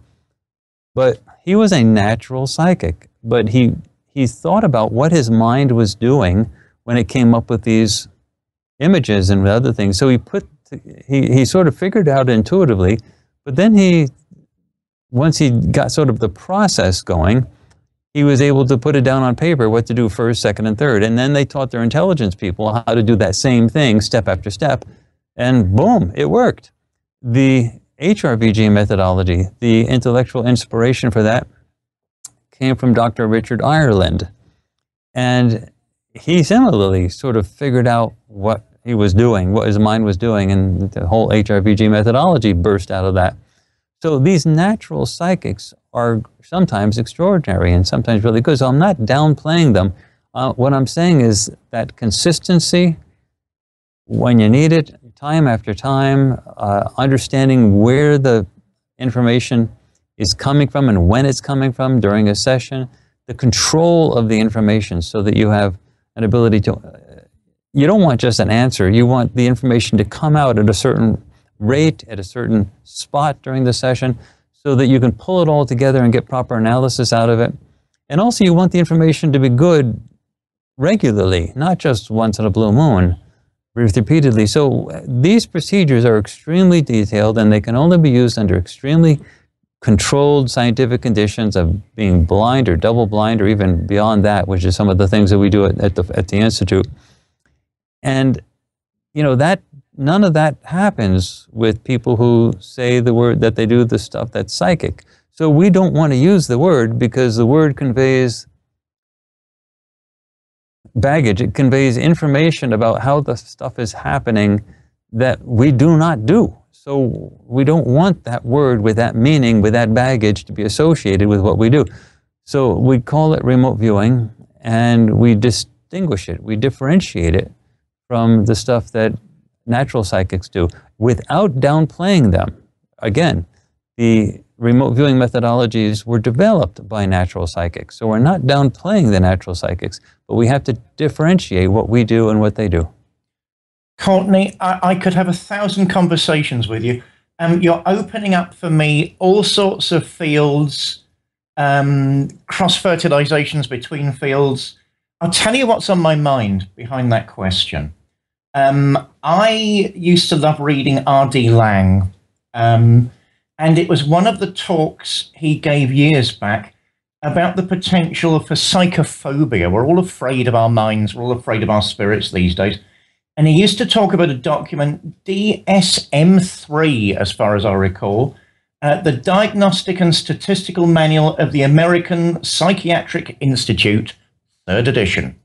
But he was a natural psychic. But he thought about what his mind was doing when it came up with these images and other things. So he sort of figured it out intuitively, but then once he got sort of the process going, he was able to put it down on paper, what to do first, second, and third. And then they taught their intelligence people how to do that same thing step after step. And boom, it worked. The HRVG methodology, the intellectual inspiration for that, came from Dr. Richard Ireland. And he similarly sort of figured out what he was doing, what his mind was doing, and the whole HRVG methodology burst out of that. So these natural psychics are sometimes extraordinary and sometimes really good. So I'm not downplaying them. What I'm saying is that consistency, when you need it, time after time, understanding where the information is coming from and when it's coming from during a session, the control of the information so that you have an ability to, you don't want just an answer, you want the information to come out at a certain rate, at a certain spot during the session, so that you can pull it all together and get proper analysis out of it. And also you want the information to be good regularly, not just once in a blue moon, repeatedly. So these procedures are extremely detailed, and they can only be used under extremely controlled scientific conditions of being blind or double blind or even beyond that, which is some of the things that we do at the Institute. And that none of that happens with people who say the word, that they do the stuff that's psychic. So we don't want to use the word because the word conveys baggage. It conveys information about how the stuff is happening that we do not do. So we don't want that word with that meaning, with that baggage to be associated with what we do. So we call it remote viewing, and we distinguish it, we differentiate it from the stuff that natural psychics do, without downplaying them. Again, the remote viewing methodologies were developed by natural psychics. So we're not downplaying the natural psychics, but we have to differentiate what we do and what they do. Courtney, I could have 1,000 conversations with you. You're opening up for me all sorts of fields, cross-fertilizations between fields. I'll tell you what's on my mind behind that question. I used to love reading R.D. Laing, and it was one of the talks he gave years back about the potential for psychophobia. We're all afraid of our minds. We're all afraid of our spirits these days. And he used to talk about a document, DSM-3, as far as I recall, the Diagnostic and Statistical Manual of the American Psychiatric Institute, 3rd edition.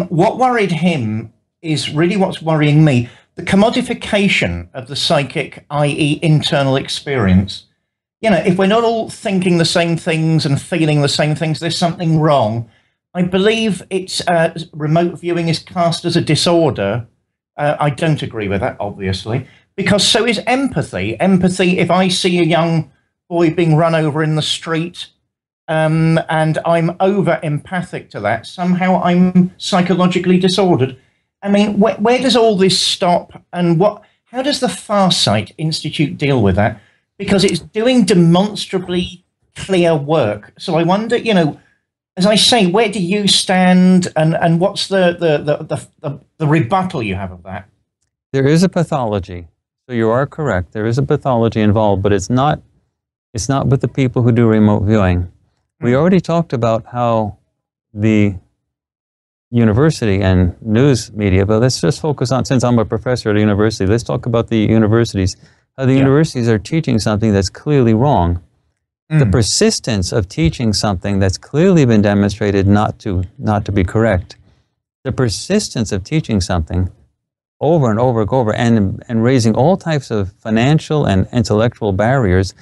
What worried him is really what's worrying me, the commodification of the psychic, i.e. internal experience. You know, if we're not all thinking the same things and feeling the same things, there's something wrong. I believe it's remote viewing is cast as a disorder. I don't agree with that, obviously, because so is empathy. Empathy, if I see a young boy being run over in the street and I'm over empathic to that, somehow I'm psychologically disordered. I mean, where does all this stop, and how does the Farsight Institute deal with that? Because it's doing demonstrably clear work. So I wonder, you know, as I say, where do you stand, and what's the rebuttal you have of that? There is a pathology. So you are correct. There is a pathology involved, but it's not with the people who do remote viewing. We already talked about how the university and news media, but let's just focus on, since I'm a professor at a university, let's talk about the universities. How the universities are teaching something that's clearly wrong. The persistence of teaching something that's clearly been demonstrated not to be correct. The persistence of teaching something over and over and raising all types of financial and intellectual barriers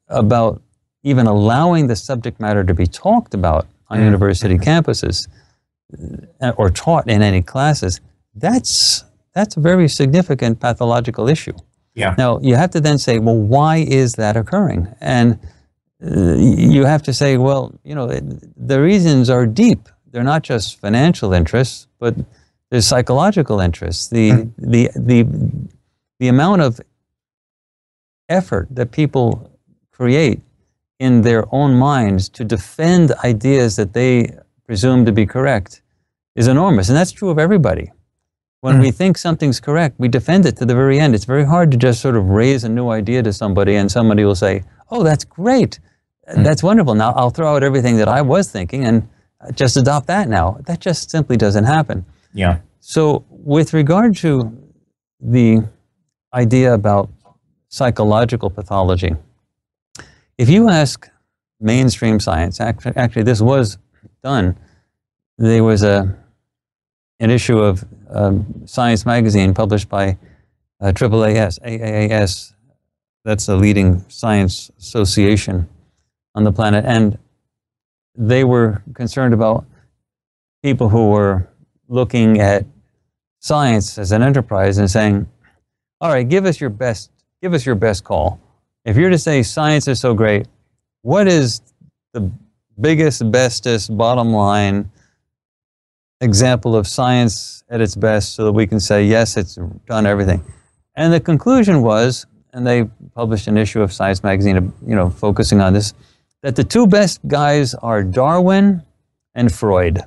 about even allowing the subject matter to be talked about on university campuses or taught in any classes, that's a very significant pathological issue. Yeah. Now, you have to then say, well, why is that occurring? And you have to say, well, you know, the reasons are deep. They're not just financial interests, but there's psychological interests. The amount of effort that people create in their own minds to defend ideas that they presume to be correct is enormous, and that's true of everybody. When we think something's correct, we defend it to the very end. It's very hard to just sort of raise a new idea to somebody, and somebody will say, oh, that's great. That's wonderful. Now I'll throw out everything that I was thinking and just adopt that now. That just simply doesn't happen. Yeah. So with regard to the idea about psychological pathology, if you ask mainstream science, actually this was done. There was an issue of Science magazine published by AAAS, that's a leading science association on the planet, and they were concerned about people who were looking at science as an enterprise and saying, all right, give us your best call. If you're to say science is so great, what is the biggest, bestest, bottom line example of science at its best so that we can say, yes, it's done everything? And the conclusion was, and they published an issue of Science magazine, you know, focusing on this, that the two best guys are Darwin and Freud.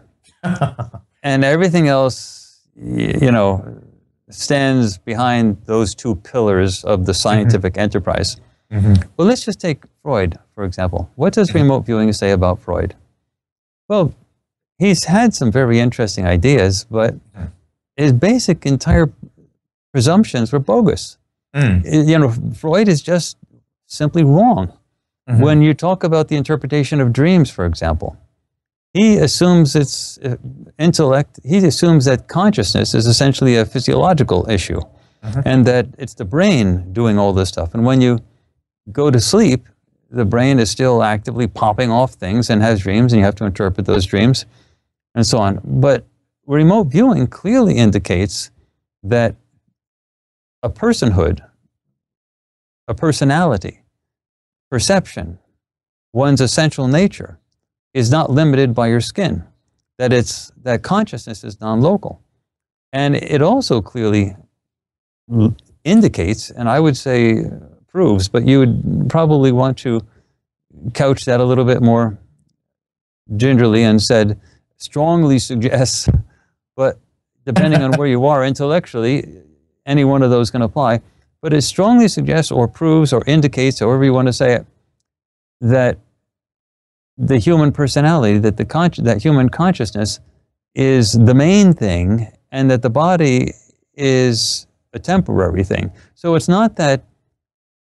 And everything else, you know, stands behind those two pillars of the scientific enterprise. Well, let's just take Freud, for example. What does remote viewing say about Freud? Well, he's had some very interesting ideas, but his basic entire presumptions were bogus. You know, Freud is just simply wrong. When you talk about the interpretation of dreams, for example, he assumes it's intellect, he assumes that consciousness is essentially a physiological issue, and that it's the brain doing all this stuff. And when you go to sleep, the brain is still actively popping off things and has dreams, and you have to interpret those dreams, and so on. But remote viewing clearly indicates that a personhood, a personality, perception, one's essential nature is not limited by your skin, that consciousness is non-local. And it also clearly indicates, and I would say proves, but you would probably want to couch that a little bit more gingerly and said, strongly suggests, but depending on where you are intellectually, any one of those can apply, but it strongly suggests or proves or indicates, however you want to say it, that the human personality, that human consciousness is the main thing, and that the body is a temporary thing. So it's not that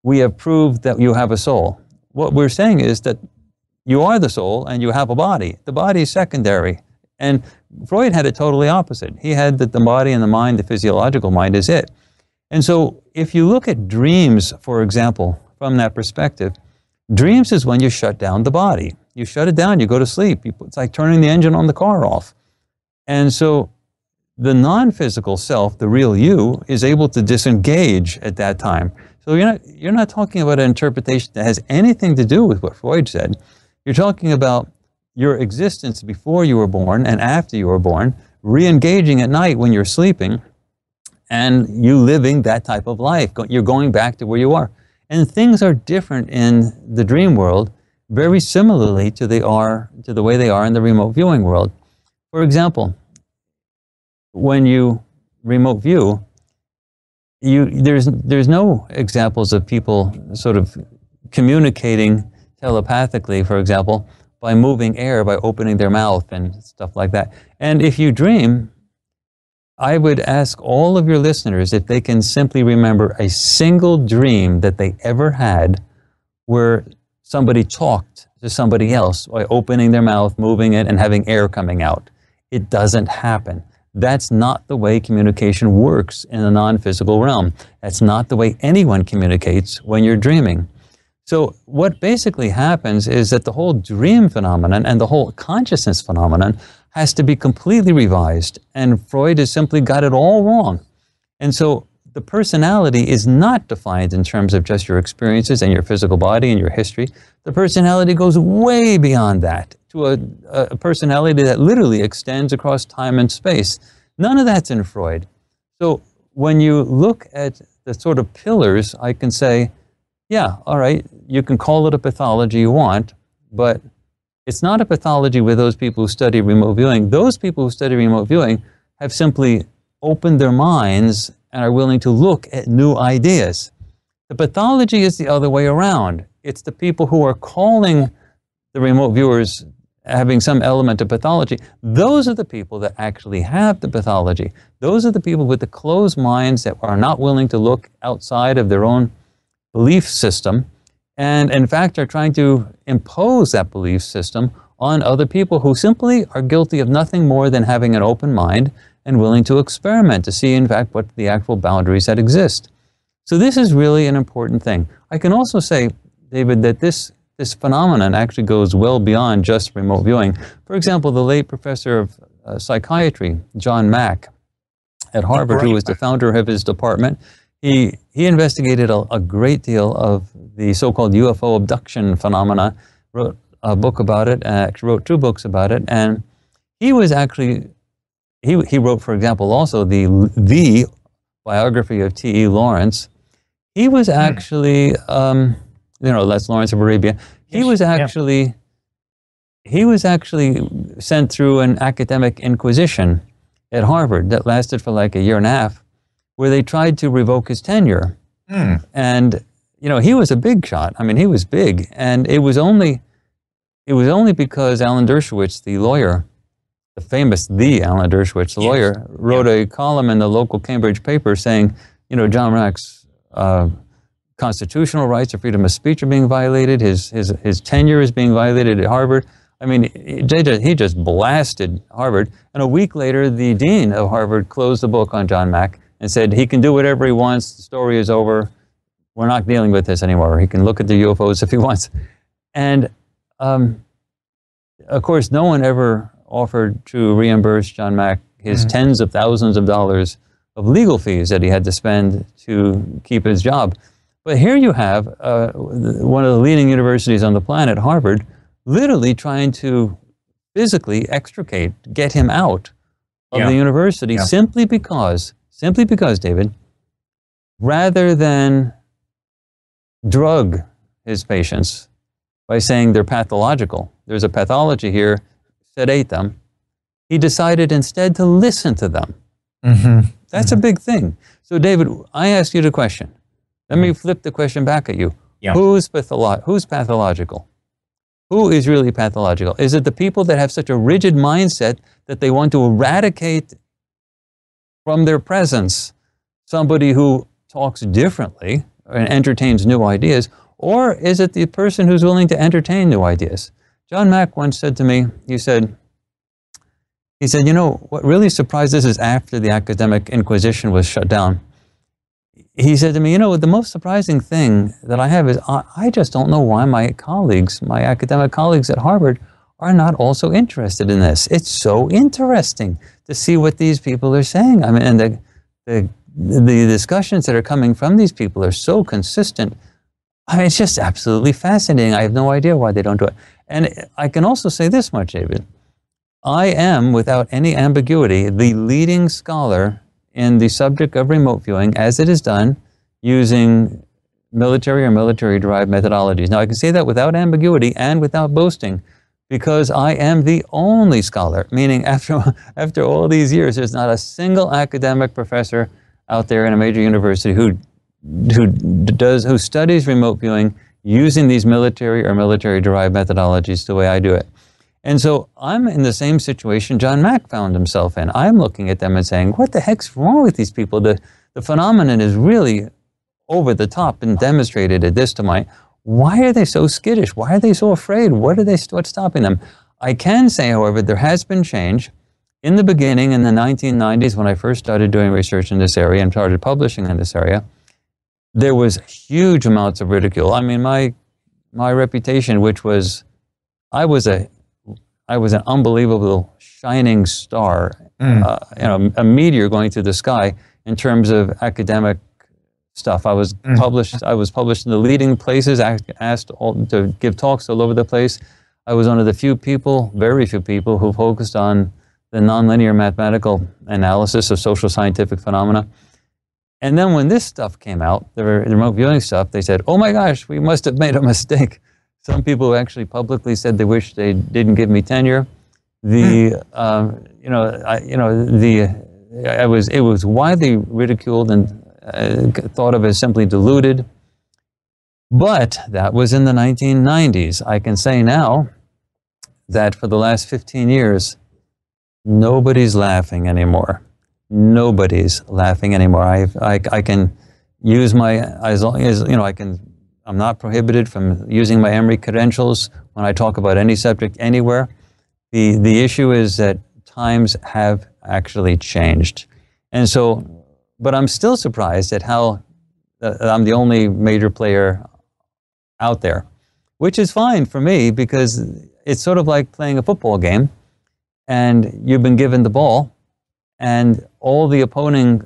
we have proved that you have a soul. What we're saying is that you are the soul and you have a body. The body is secondary. And Freud had it totally opposite. He had that the body and the mind, the physiological mind, is it. And so if you look at dreams, for example, from that perspective, dreams is when you shut down the body. You shut it down, you go to sleep. It's like turning the engine on the car off. And so the non-physical self, the real you, is able to disengage at that time. So you're not talking about an interpretation that has anything to do with what Freud said. You're talking about your existence before you were born and after you were born, re-engaging at night when you're sleeping, and you living that type of life. You're going back to where you are. And things are different in the dream world, very similarly to the way they are in the remote viewing world. For example, when you remote view, there's no examples of people sort of communicating telepathically, for example, by moving air, by opening their mouth and stuff like that. And if you dream, I would ask all of your listeners if they can simply remember a single dream that they ever had where somebody talked to somebody else by opening their mouth, moving it, and having air coming out. It doesn't happen. That's not the way communication works in the non-physical realm. That's not the way anyone communicates when you're dreaming. So what basically happens is that the whole dream phenomenon and the whole consciousness phenomenon has to be completely revised, and Freud has simply got it all wrong. And so the personality is not defined in terms of just your experiences and your physical body and your history. The personality goes way beyond that, to a personality that literally extends across time and space. None of that's in Freud. So when you look at the sort of pillars, I can say, yeah, all right, you can call it a pathology you want, but it's not a pathology with those people who study remote viewing. Those people who study remote viewing have simply opened their minds and are willing to look at new ideas. The pathology is the other way around. It's the people who are calling the remote viewers having some element of pathology. Those are the people that actually have the pathology. Those are the people with the closed minds that are not willing to look outside of their own belief system, and in fact are trying to impose that belief system on other people who simply are guilty of nothing more than having an open mind and willing to experiment to see in fact what the actual boundaries that exist. So this is really an important thing. I can also say, David, that this phenomenon actually goes well beyond just remote viewing. For example, the late professor of psychiatry, John Mack at Harvard, who was the founder of his department, he investigated a great deal of the so-called UFO abduction phenomena, wrote a book about it, wrote 2 books about it, and he was actually, he wrote, for example, also the biography of T.E. Lawrence. He was actually, that's Lawrence of Arabia. He was actually sent through an academic inquisition at Harvard that lasted for like a year and a half, where they tried to revoke his tenure. And, he was a big shot. I mean, he was big. And it was only because Alan Dershowitz, the lawyer, the famous Alan Dershowitz, the lawyer, wrote a column in the local Cambridge paper saying, John Mack's constitutional rights or freedom of speech are being violated, his tenure is being violated at Harvard. I mean, he just blasted Harvard. And a week later, the dean of Harvard closed the book on John Mack and said he can do whatever he wants, the story is over, we're not dealing with this anymore. He can look at the UFOs if he wants. And of course, no one ever offered to reimburse John Mack his tens of thousands of dollars legal fees that he had to spend to keep his job. But here you have one of the leading universities on the planet, Harvard, literally trying to physically get him out of the university simply because, David, rather than drug his patients by saying they're pathological, there's a pathology here, sedate them, he decided instead to listen to them. That's a big thing. So David, I ask you the question. Let me flip the question back at you. Who's pathological? Who is really pathological? Is it the people that have such a rigid mindset that they want to eradicate from their presence somebody who talks differently and entertains new ideas? Or is it the person who's willing to entertain new ideas? John Mack once said to me, he said, you know, what really surprised us is after the academic inquisition was shut down. He said to me, you know, the most surprising thing that I have is I just don't know why my colleagues, my academic colleagues at Harvard, are not also interested in this. It's so interesting to see what these people are saying. I mean, and the discussions that are coming from these people are so consistent. I mean, it's just absolutely fascinating. I have no idea why they don't do it. And I can also say this much, David. I am, without any ambiguity, the leading scholar in the subject of remote viewing as it is done using military or military-derived methodologies. Now, I can say that without ambiguity and without boasting because I am the only scholar, meaning after all these years, there's not a single academic professor out there in a major university who studies remote viewing using these military or military-derived methodologies the way I do it. And so I'm in the same situation John Mack found himself in. I'm looking at them and saying, what the heck's wrong with these people? The phenomenon is really over the top and demonstrated at this time. Why are they so skittish? Why are they so afraid? What's stopping them? I can say, however, there has been change. In the beginning, in the 1990s, when I first started doing research in this area and started publishing in this area, there was huge amounts of ridicule. I mean, my reputation, which was, I was an unbelievable shining star, a meteor going through the sky in terms of academic stuff. I was published in the leading places, asked to give talks all over the place. I was one of the very few people who focused on the nonlinear mathematical analysis of social scientific phenomena. And then when this stuff came out, the remote viewing stuff, they said, oh my gosh, we must have made a mistake. Some people actually publicly said they wish they didn't give me tenure. It was widely ridiculed and thought of as simply deluded. But that was in the 1990s. I can say now that for the last 15 years, nobody's laughing anymore. Nobody's laughing anymore. I can use as long as, I'm not prohibited from using my Emory credentials when I talk about any subject anywhere. The issue is that times have actually changed. And so, but I'm still surprised at how I'm the only major player out there, which is fine for me because it's sort of like playing a football game and you've been given the ball and all the opposing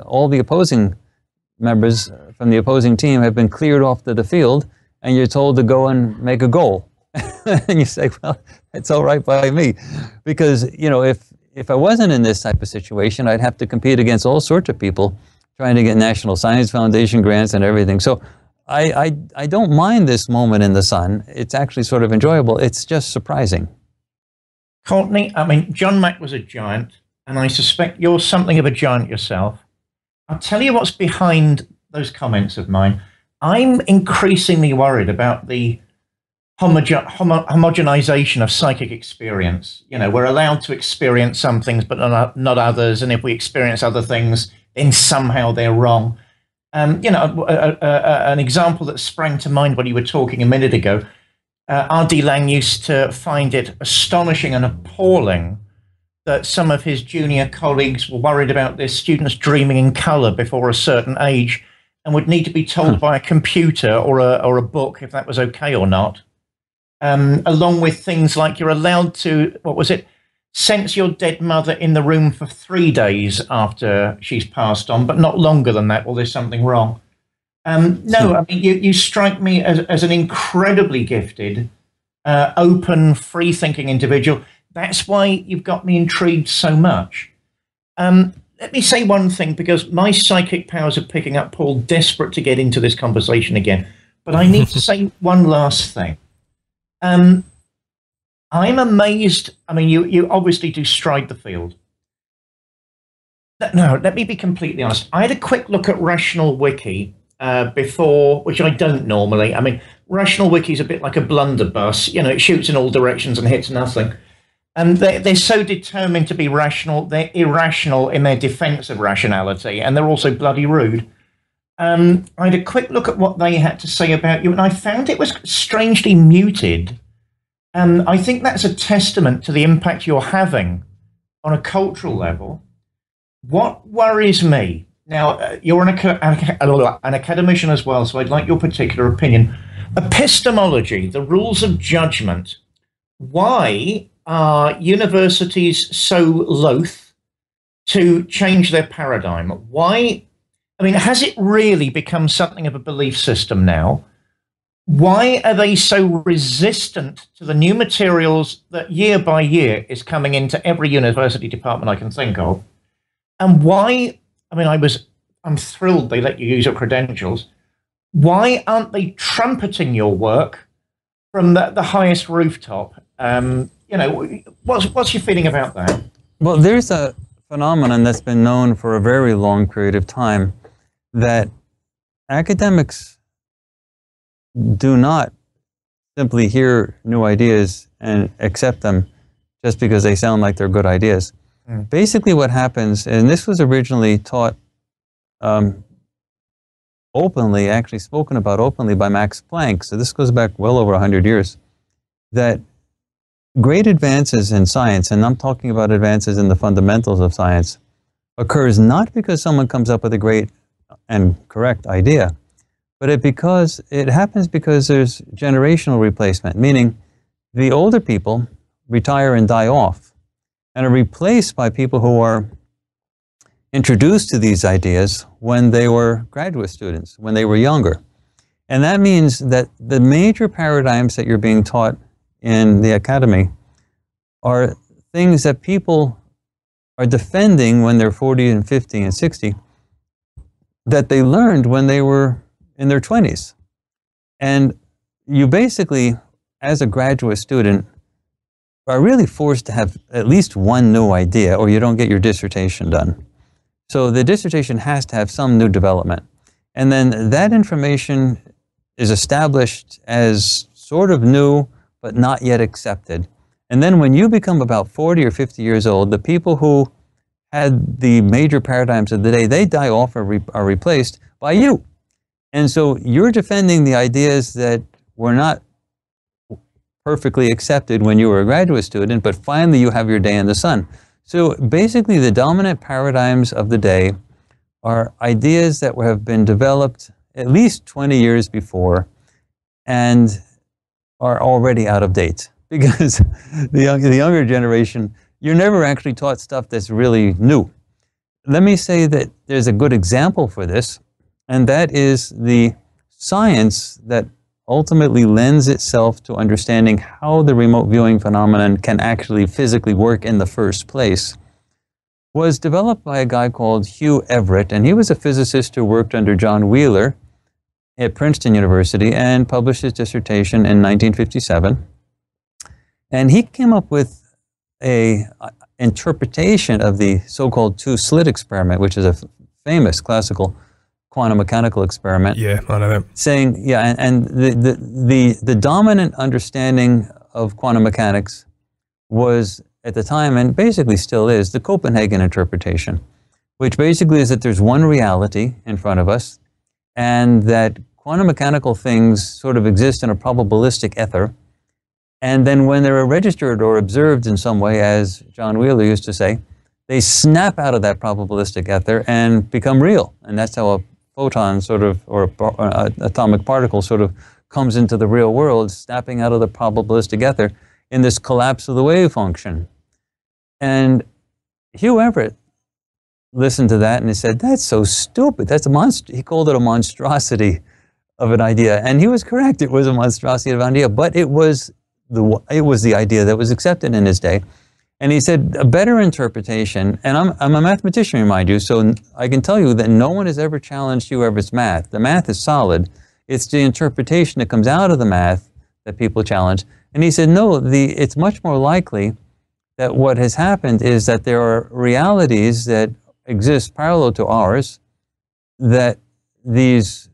members from the opposing team have been cleared off to the field and you're told to go and make a goal. And you say, well, it's all right by me. Because, if I wasn't in this type of situation, I'd have to compete against all sorts of people trying to get National Science Foundation grants and everything. So I don't mind this moment in the sun. It's actually sort of enjoyable. It's just surprising. Courtney, I mean, John Mack was a giant, and I suspect you're something of a giant yourself. I'll tell you what's behind those comments of mine. I'm increasingly worried about the homogenization of psychic experience. We're allowed to experience some things, but not others. And if we experience other things, then somehow they're wrong. An example that sprang to mind when you were talking a minute ago, R.D. Lang used to find it astonishing and appalling that some of his junior colleagues were worried about their students dreaming in color before a certain age and would need to be told by a computer or a book if that was okay or not. Along with things like you're allowed to, sense your dead mother in the room for 3 days after she's passed on, but not longer than that, well, there's something wrong. No, I mean, you strike me as an incredibly gifted, open, free-thinking individual. That's why you've got me intrigued so much. Let me say one thing, because my psychic powers are picking up, Paul, desperate to get into this conversation again. But I need to say one last thing. I'm amazed. I mean, you obviously do stride the field. No, let me be completely honest. I had a quick look at Rational Wiki before, which I don't normally. I mean, Rational Wiki is a bit like a blunderbuss. You know, it shoots in all directions and hits nothing. And they're so determined to be rational, they're irrational in their defense of rationality, and they're also bloody rude. I had a quick look at what they had to say about you, and I found it was strangely muted. And I think that's a testament to the impact you're having on a cultural level. What worries me, now, you're an academician as well, so I'd like your particular opinion. Epistemology, the rules of judgment. Why are universities so loath to change their paradigm? Why? I mean, has it really become something of a belief system now? Why are they so resistant to the new materials that year by year is coming into every university department I can think of? And why, I mean, I'm thrilled they let you use your credentials. Why aren't they trumpeting your work from the highest rooftop? You know, what's your feeling about that? Well, there's a phenomenon that's been known for a very long period of time, that academics do not simply hear new ideas and accept them just because they sound like they're good ideas. Basically what happens, and this was originally taught openly, actually spoken about openly by Max Planck, so this goes back well over 100 years, that great advances in science, and I'm talking about advances in the fundamentals of science, occurs not because someone comes up with a great and correct idea, but it happens because there's generational replacement, meaning the older people retire and die off and are replaced by people who are introduced to these ideas when they were graduate students, when they were younger. And that means that the major paradigms that you're being taught in the academy are things that people are defending when they're 40 and 50 and 60 that they learned when they were in their 20s. And you basically, as a graduate student, are really forced to have at least one new idea or you don't get your dissertation done. So the dissertation has to have some new development. And then that information is established as sort of new, but not yet accepted. And then when you become about 40 or 50 years old, the people who had the major paradigms of the day, they die off or are replaced by you. And so you're defending the ideas that were not perfectly accepted when you were a graduate student, but finally you have your day in the sun. So basically the dominant paradigms of the day are ideas that have been developed at least 20 years before and are already out of date. Because the younger generation, you're never actually taught stuff that's really new. Let me say that there's a good example for this, and that is the science that ultimately lends itself to understanding how the remote viewing phenomenon can actually physically work in the first place, was developed by a guy called Hugh Everett, and he was a physicist who worked under John Wheeler at Princeton University and published his dissertation in 1957. And he came up with an interpretation of the so-called two-slit experiment, which is a famous classical quantum mechanical experiment. Yeah, I know that. Saying, yeah, and the dominant understanding of quantum mechanics was at the time, and basically still is, the Copenhagen interpretation, which basically is that there's one reality in front of us, and that quantum mechanical things sort of exist in a probabilistic ether. And then when they're registered or observed in some way, as John Wheeler used to say, they snap out of that probabilistic ether and become real. And that's how a photon sort of, or an atomic particle sort of comes into the real world, snapping out of the probabilistic ether in this collapse of the wave function. And Hugh Everett listened to that and he said, that's so stupid. That's a monster. He called it a monstrosity of an idea. And he was correct. It was a monstrosity of an idea, but it was the idea that was accepted in his day. And he said a better interpretation, and I'm a mathematician, remind you, so I can tell you that no one has ever challenged Hugh Everett's math. The math is solid. It's the interpretation that comes out of the math that people challenge. And he said, no, it's much more likely that what has happened is that there are realities that exist parallel to ours, that these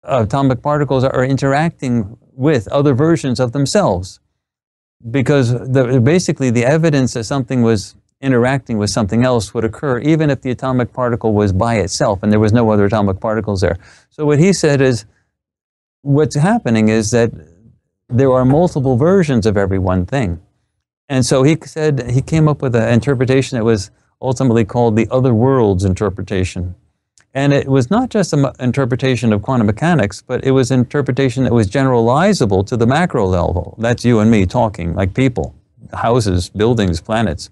atomic particles are interacting with other versions of themselves. Because basically the evidence that something was interacting with something else would occur even if the atomic particle was by itself and there was no other atomic particles there. So what he said is, what's happening is that there are multiple versions of every one thing. And so he said, he came up with an interpretation that was ultimately called the other worlds interpretation. And it was not just an interpretation of quantum mechanics, but it was an interpretation that was generalizable to the macro level. That's you and me talking, like people, houses, buildings, planets.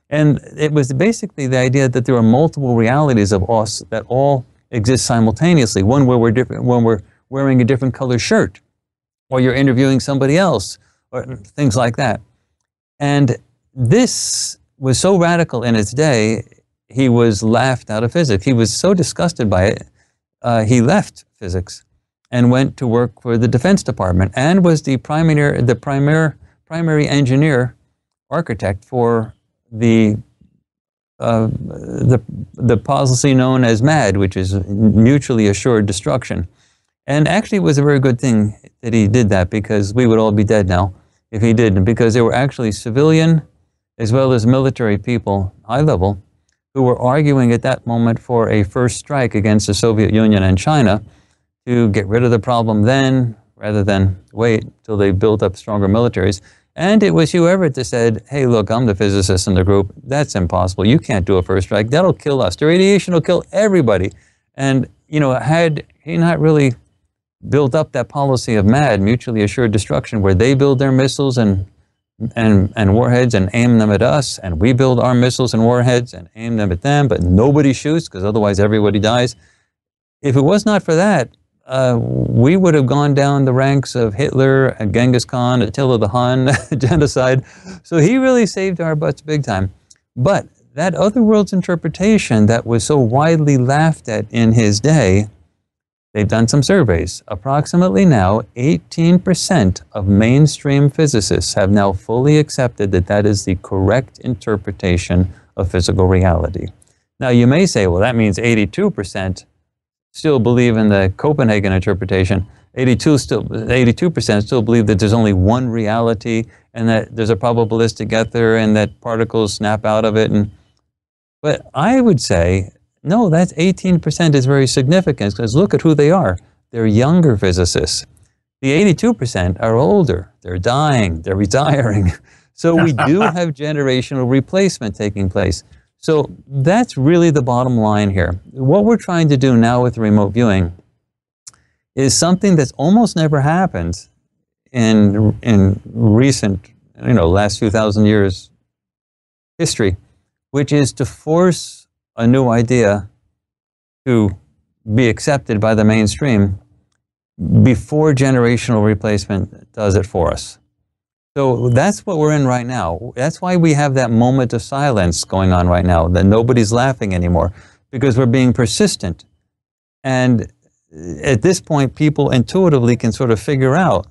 And it was basically the idea that there are multiple realities of us that all exist simultaneously. One where we're different, when we're wearing a different color shirt, or you're interviewing somebody else, or things like that. And this was so radical in its day, he was laughed out of physics. He was so disgusted by it, he left physics and went to work for the Defense Department and was the primary engineer, architect for the policy known as MAD, which is mutually assured destruction. And actually, it was a very good thing that he did that, because we would all be dead now if he didn't, because there were actually civilian as well as military people, high level, who were arguing at that moment for a first strike against the Soviet Union and China to get rid of the problem then, rather than wait till they built up stronger militaries. And it was Hugh Everett that said, hey, look, I'm the physicist in the group. That's impossible. You can't do a first strike. That'll kill us. The radiation will kill everybody. And, you know, had he not really built up that policy of MAD, mutually assured destruction, where they build their missiles and warheads and aim them at us, and we build our missiles and warheads and aim them at them, but nobody shoots because otherwise everybody dies. If it was not for that, we would have gone down the ranks of Hitler, Genghis Khan, Attila the Hun, genocide. So he really saved our butts big time. But that other world's interpretation that was so widely laughed at in his day, they've done some surveys. Approximately now, 18% of mainstream physicists have now fully accepted that that is the correct interpretation of physical reality. Now, you may say, well, that means 82% still believe in the Copenhagen interpretation. 82% still believe that there's only one reality and that there's a probabilistic ether and that particles snap out of it. But I would say, no, that's 18% is very significant, because look at who they are. They're younger physicists. The 82% are older. They're dying. They're retiring. So we do have generational replacement taking place. So that's really the bottom line here. What we're trying to do now with remote viewing is something that's almost never happened in recent, last few thousand years history, which is to force a new idea to be accepted by the mainstream before generational replacement does it for us. So that's what we're in right now. That's why we have that moment of silence going on right now, that nobody's laughing anymore, because we're being persistent. And at this point, people intuitively can sort of figure out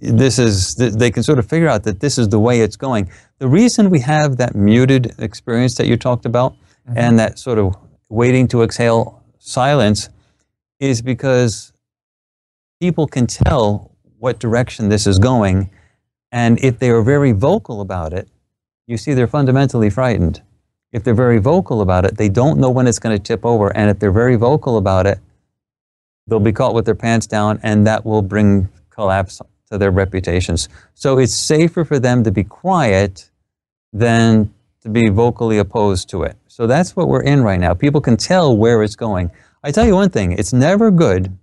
they can sort of figure out that this is the way it's going. The reason we have that muted experience that you talked about, and that sort of waiting to exhale silence, is because people can tell what direction this is going, and if they are very vocal about it, you see they're fundamentally frightened. If they're very vocal about it, they don't know when it's going to tip over, and if they're very vocal about it, they'll be caught with their pants down, and that will bring collapse to their reputations. So it's safer for them to be quiet than to be vocally opposed to it. So that's what we're in right now. People can tell where it's going. I tell you one thing, it's never good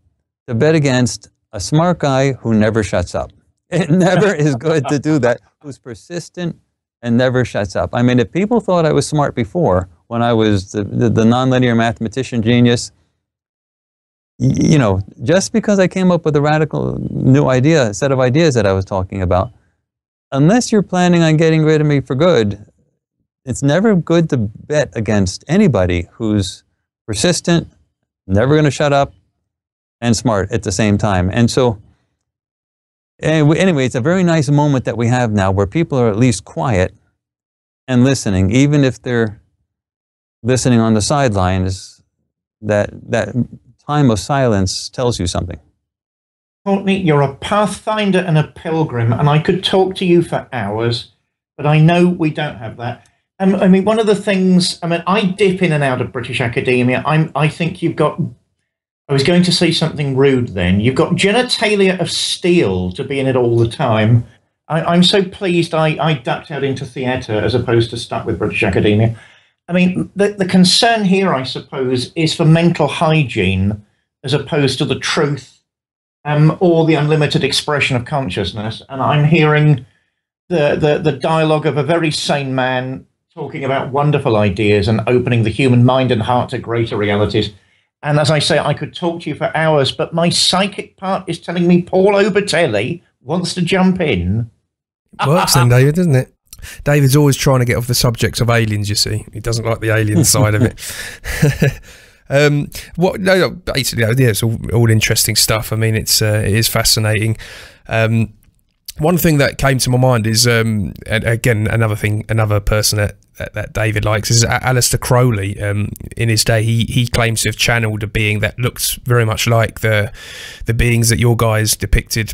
to bet against a smart guy who never shuts up. It never is good to do that. Who's persistent and never shuts up. I mean, if people thought I was smart before, when I was the nonlinear mathematician genius, you know, just because I came up with a radical new idea, set of ideas that I was talking about, unless you're planning on getting rid of me for good, it's never good to bet against anybody who's persistent, never going to shut up, and smart at the same time. And so, anyway, it's a very nice moment that we have now where people are at least quiet and listening, even if they're listening on the sidelines. That time of silence tells you something. Courtney, you're a pathfinder and a pilgrim, and I could talk to you for hours, but I know we don't have that. I mean, one of the things, I mean, I dip in and out of British academia. I think you've got, I was going to say something rude then, you've got genitalia of steel to be in it all the time. I'm so pleased I ducked out into theatre as opposed to stuck with British academia. I mean, the concern here, I suppose, is for mental hygiene as opposed to the truth or the unlimited expression of consciousness. And I'm hearing the dialogue of a very sane man talking about wonderful ideas and opening the human mind and heart to greater realities. And as I say, I could talk to you for hours, but my psychic part is telling me Paul Obertelli wants to jump in. It works then, David, doesn't it? David's always trying to get off the subject of aliens, you see. He doesn't like the alien side of it. Basically, yeah, it's all interesting stuff. I mean, it is fascinating. One thing that came to my mind is, and again, another person that David likes is Aleister Crowley. In his day, he claims to have channeled a being that looks very much like the beings that your guys depicted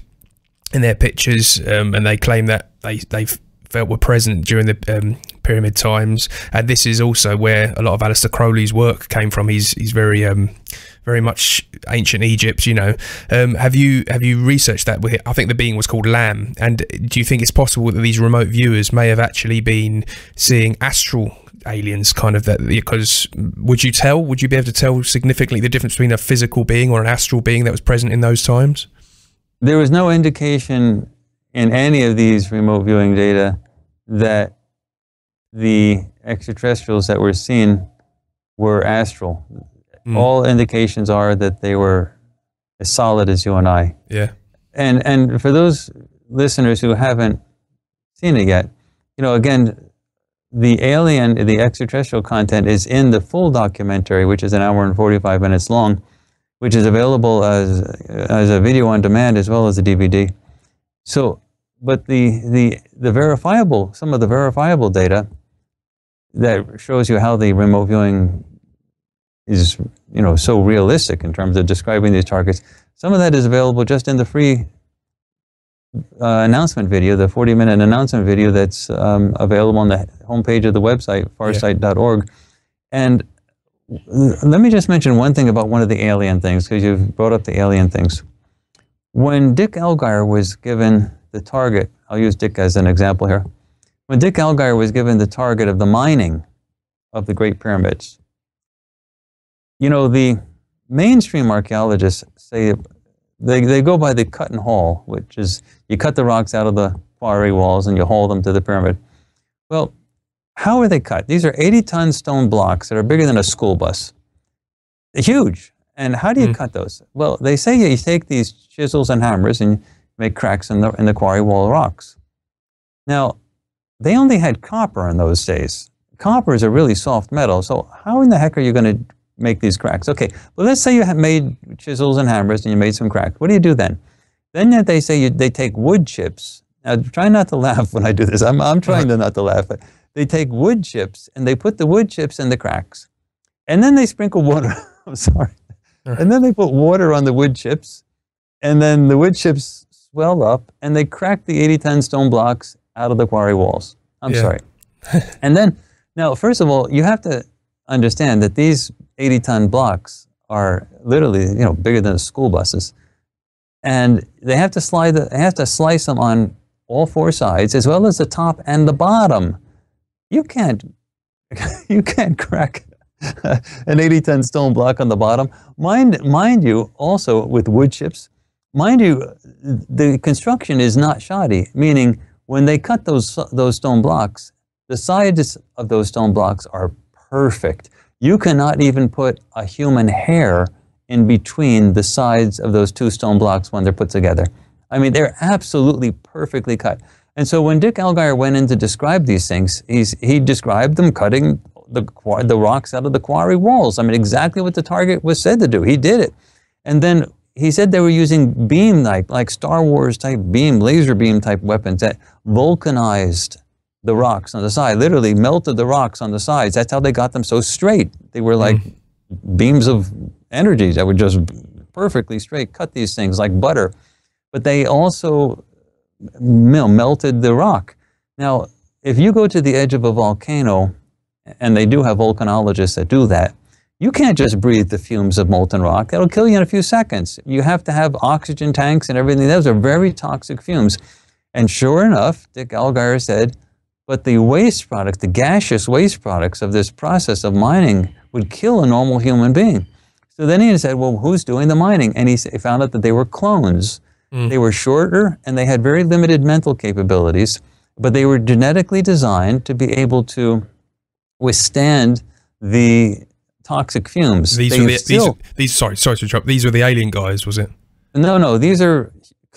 in their pictures, and they claim that they felt were present during the pyramid times. And this is also where a lot of Aleister Crowley's work came from. He's very much ancient Egypt, you know. Have you researched that? I think the being was called Lam. And do you think it's possible that these remote viewers may have actually been seeing astral aliens, kind of, that? Because would you be able to tell significantly the difference between a physical being or an astral being that was present in those times? There was no indication in any of these remote viewing data that the extraterrestrials that were seen were astral. All indications are that they were as solid as you and I. Yeah. And for those listeners who haven't seen it yet, you know, again, the extraterrestrial content is in the full documentary, which is 1 hour and 45 minutes long, which is available as a video on demand as well as a DVD. So, but the verifiable, some of the verifiable data that shows you how the remote viewing is, you know, so realistic in terms of describing these targets. Some of that is available just in the free announcement video, the 40-minute announcement video that's available on the homepage of the website, farsight.org. And let me just mention one thing about one of the alien things, because you've brought up the alien things. When Dick Elgire was given the target, I'll use Dick as an example here. When Dick Elgire was given the target of the mining of the Great Pyramids, you know, the mainstream archaeologists say they go by the cut and haul, which is you cut the rocks out of the quarry walls and you haul them to the pyramid. Well, how are they cut? These are 80-ton stone blocks that are bigger than a school bus. They're huge. And how do you cut those? Well, they say you take these chisels and hammers and you make cracks in the quarry wall rocks. Now, they only had copper in those days. Copper is a really soft metal, so how in the heck are you going to make these cracks? Okay, well, let's say you have made chisels and hammers and you made some cracks. What do you do then? Then they say they take wood chips. Now, try not to laugh when I do this. I'm trying to not to laugh. But they take wood chips and they put the wood chips in the cracks. And then they sprinkle water. I'm sorry. And then they put water on the wood chips. And then the wood chips swell up and they crack the 80-ton stone blocks out of the quarry walls. I'm sorry. And then, now, first of all, you have to understand that these 80-ton blocks are literally, you know, bigger than school buses. And they have to slice them on all four sides, as well as the top and the bottom. You can't crack an 80-ton stone block on the bottom. Mind you, also with wood chips, mind you, the construction is not shoddy, meaning when they cut those stone blocks, the sides of those stone blocks are perfect. You cannot even put a human hair in between the sides of those two stone blocks when they're put together. I mean, they're absolutely perfectly cut. And so when Dick Allgaier went in to describe these things, he described them cutting the rocks out of the quarry walls. I mean, exactly what the target was said to do. He did it. And then he said they were using beam like Star Wars type beam, laser beam type weapons that vulcanized the rocks on the side, literally melted the rocks on the sides. That's how they got them so straight. They were like beams of energy that would just perfectly straight cut these things like butter. But they also melted the rock. Now, if you go to the edge of a volcano, and they do have volcanologists that do that, you can't just breathe the fumes of molten rock. That'll kill you in a few seconds. You have to have oxygen tanks and everything. Those are very toxic fumes. And sure enough, Dick Allgaier said, but the waste products, the gaseous waste products of this process of mining would kill a normal human being. So then he said, well, who's doing the mining? And he found out that they were clones. They were shorter and they had very limited mental capabilities, but they were genetically designed to be able to withstand the toxic fumes. Sorry to interrupt. These were the alien guys, was it? No, these are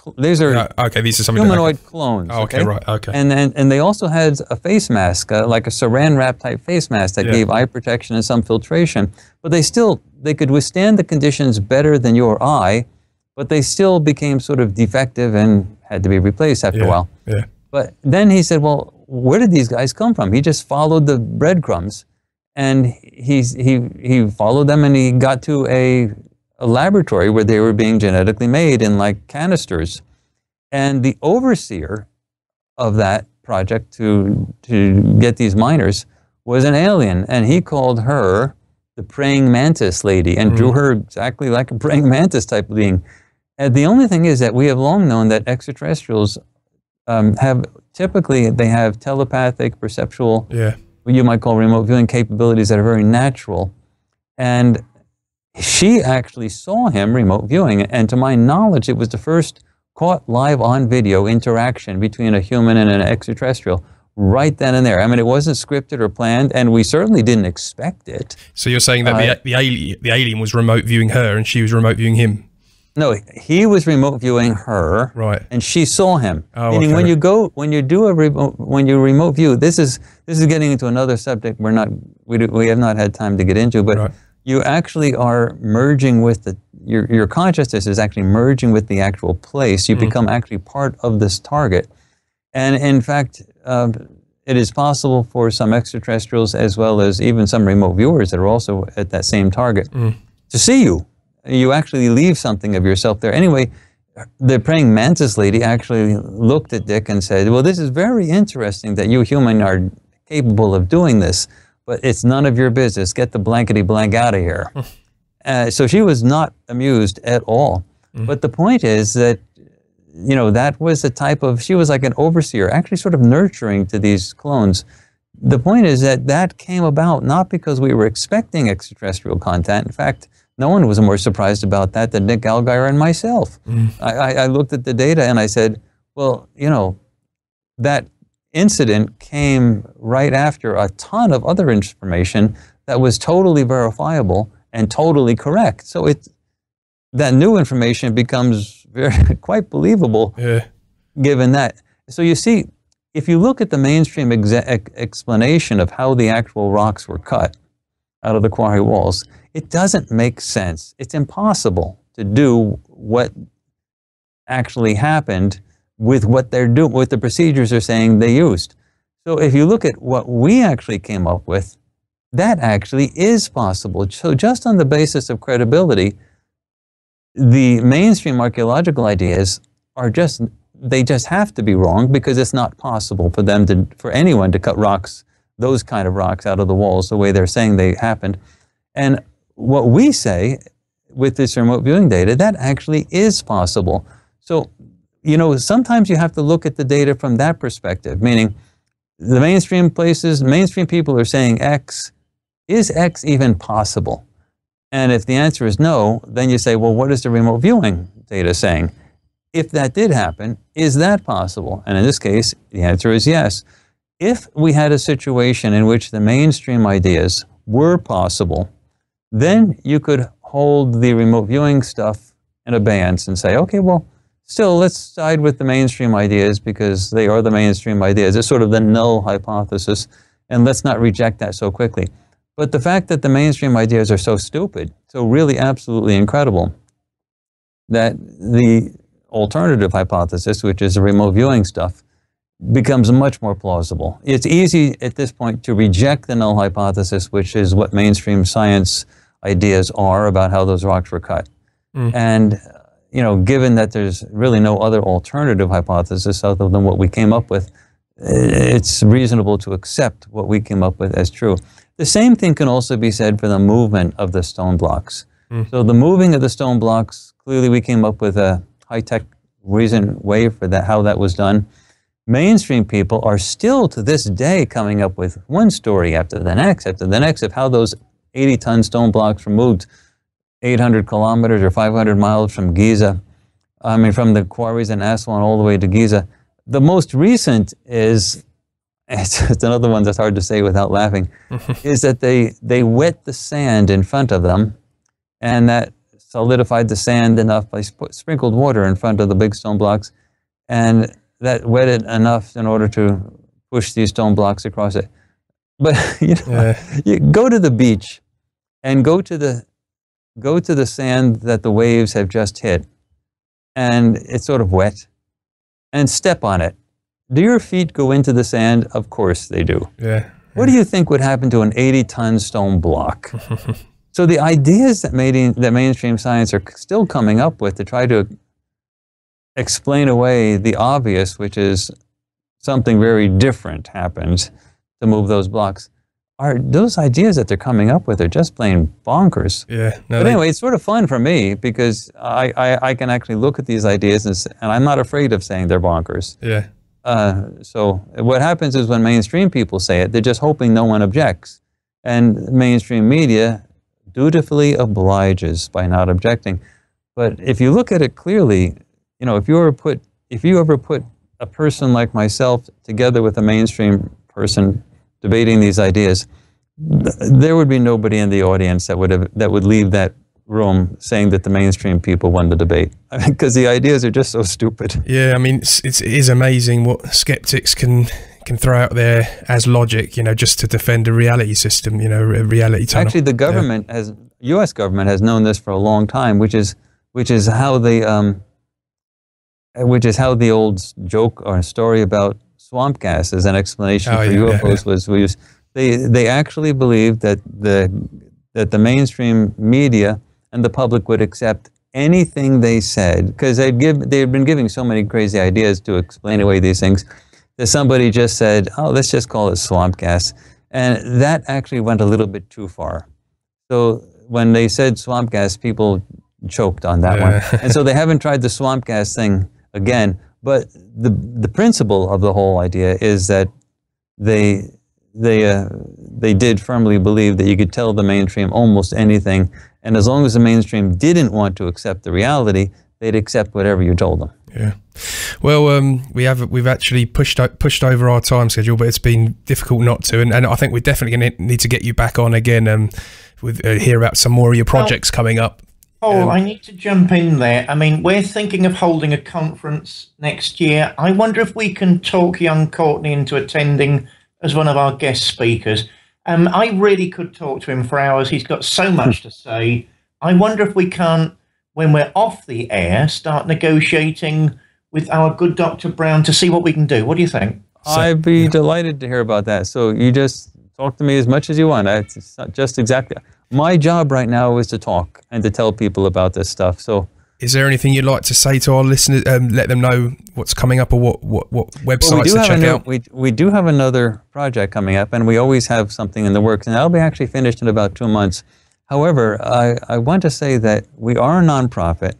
okay. These are some humanoid clones. Oh, okay, right, okay. And they also had a face mask, like a saran wrap type face mask that gave eye protection and some filtration. But they could withstand the conditions better than your eye, but they still became sort of defective and had to be replaced after a while. Yeah. But then he said, well, where did these guys come from? He just followed the breadcrumbs, and he followed them, and he got to a laboratory where they were being genetically made in like canisters. And the overseer of that project to get these miners was an alien, and he called her the praying mantis lady and drew her exactly like a praying mantis type being. And the only thing is that we have long known that extraterrestrials typically they have telepathic, perceptual, what you might call remote viewing capabilities that are very natural. And she actually saw him remote viewing, and to my knowledge, it was the first caught live on video interaction between a human and an extraterrestrial right then and there. I mean, it wasn't scripted or planned, and we certainly didn't expect it. So you're saying that the alien was remote viewing her, and she was remote viewing him? No, he was remote viewing her, right? And she saw him. Oh, meaning, okay. when you remote view, this is getting into another subject we have not had time to get into, but you actually are merging with your consciousness is actually merging with the actual place. You become actually part of this target, and in fact, it is possible for some extraterrestrials as well as even some remote viewers that are also at that same target to see you. You actually leave something of yourself there. Anyway, the praying mantis lady actually looked at Dick and said, well, this is very interesting that you human are capable of doing this, but it's none of your business. Get the blankety blank out of here. So she was not amused at all. But the point is that, you know, that was the type of, she was like an overseer, actually sort of nurturing to these clones. The point is that came about not because we were expecting extraterrestrial content. In fact, no one was more surprised about that than Dick Allgaier and myself. I looked at the data and I said, well, you know, that incident came right after a ton of other information that was totally verifiable and totally correct. So that new information becomes quite believable given that. So you see, if you look at the mainstream explanation of how the actual rocks were cut out of the quarry walls, it doesn't make sense. It's impossible to do what actually happened with what they're doing, what the procedures are saying they used. So if you look at what we actually came up with, that actually is possible. So just on the basis of credibility, the mainstream archaeological ideas are they just have to be wrong because it's not possible for anyone to cut rocks, those kind of rocks out of the walls the way they're saying they happened. And what we say with this remote viewing data, that actually is possible. So, you know, sometimes you have to look at the data from that perspective, meaning the mainstream people are saying X. Is X even possible? And if the answer is no, then you say, well, what is the remote viewing data saying? if that did happen, is that possible? And in this case, the answer is yes. If we had a situation in which the mainstream ideas were possible, then you could hold the remote viewing stuff in abeyance and say, okay, well, still, let's side with the mainstream ideas because they are the mainstream ideas. It's sort of the null hypothesis, and let's not reject that so quickly. But the fact that the mainstream ideas are so stupid, so really absolutely incredible, that the alternative hypothesis, which is the remote viewing stuff, becomes much more plausible. It's easy at this point to reject the null hypothesis, which is what mainstream science ideas are about how those rocks were cut. And you know, given that there's really no other alternative hypothesis other than what we came up with, it's reasonable to accept what we came up with as true. The same thing can also be said for the movement of the stone blocks. So the moving of the stone blocks, clearly we came up with a high-tech way for that, how that was done. Mainstream people are still to this day coming up with one story after the next of how those 80-ton stone blocks were moved 800 kilometers or 500 miles from Giza, I mean from the quarries in Aswan all the way to Giza. The most recent is, it's another one that's hard to say without laughing, is that they wet the sand in front of them, and that solidified the sand enough by sprinkled water in front of the big stone blocks, and that wetted enough in order to push these stone blocks across it. But you know, you go to the beach and go to the sand that the waves have just hit, and it's sort of wet, and step on it. Do your feet go into the sand? Of course they do. What do you think would happen to an 80-ton stone block? So the ideas that mainstream science are still coming up with to try to explain away the obvious, which is something very different happens to move those blocks, are those ideas that they're coming up with are just plain bonkers. But anyway, it's sort of fun for me because I can actually look at these ideas and I'm not afraid of saying they're bonkers. So what happens is when mainstream people say it, they're just hoping no one objects. And mainstream media dutifully obliges by not objecting. But if you look at it clearly, you know, if you ever put a person like myself together with a mainstream person debating these ideas, there would be nobody in the audience that would leave that room saying that the mainstream people won the debate, because the ideas are just so stupid. I mean, it is amazing what skeptics can throw out there as logic, you know, just to defend a reality system, you know, a reality tunnel. Actually, the government U.S. government has known this for a long time, which is how the old joke or story about swamp gas as an explanation for UFOs was used. They actually believed that the mainstream media and the public would accept anything they said, because they had been giving so many crazy ideas to explain away these things, that somebody just said, oh, let's just call it swamp gas. And that actually went a little bit too far. So when they said swamp gas, people choked on that one. And so they haven't tried the swamp gas thing again. But the principle of the whole idea is that they did firmly believe that you could tell the mainstream almost anything, and as long as the mainstream didn't want to accept the reality, they'd accept whatever you told them. Well, we've actually pushed over our time schedule, but it's been difficult not to, and I think we're definitely going to need to get you back on again with hear about some more of your projects coming up. Oh, I need to jump in there. I mean, we're thinking of holding a conference next year. I wonder if we can talk young Courtney into attending as one of our guest speakers. I really could talk to him for hours. He's got so much to say. I wonder if we can't, when we're off the air, start negotiating with our good Dr. Brown to see what we can do. What do you think? I'd be delighted to hear about that. So you just talk to me as much as you want. It's not just exactly. My job right now is to talk and to tell people about this stuff. So, is there anything you'd like to say to our listeners? Let them know what's coming up, or what websites to check out. We do have another project coming up, and we always have something in the works, and that'll be actually finished in about 2 months. However, I want to say that we are a nonprofit,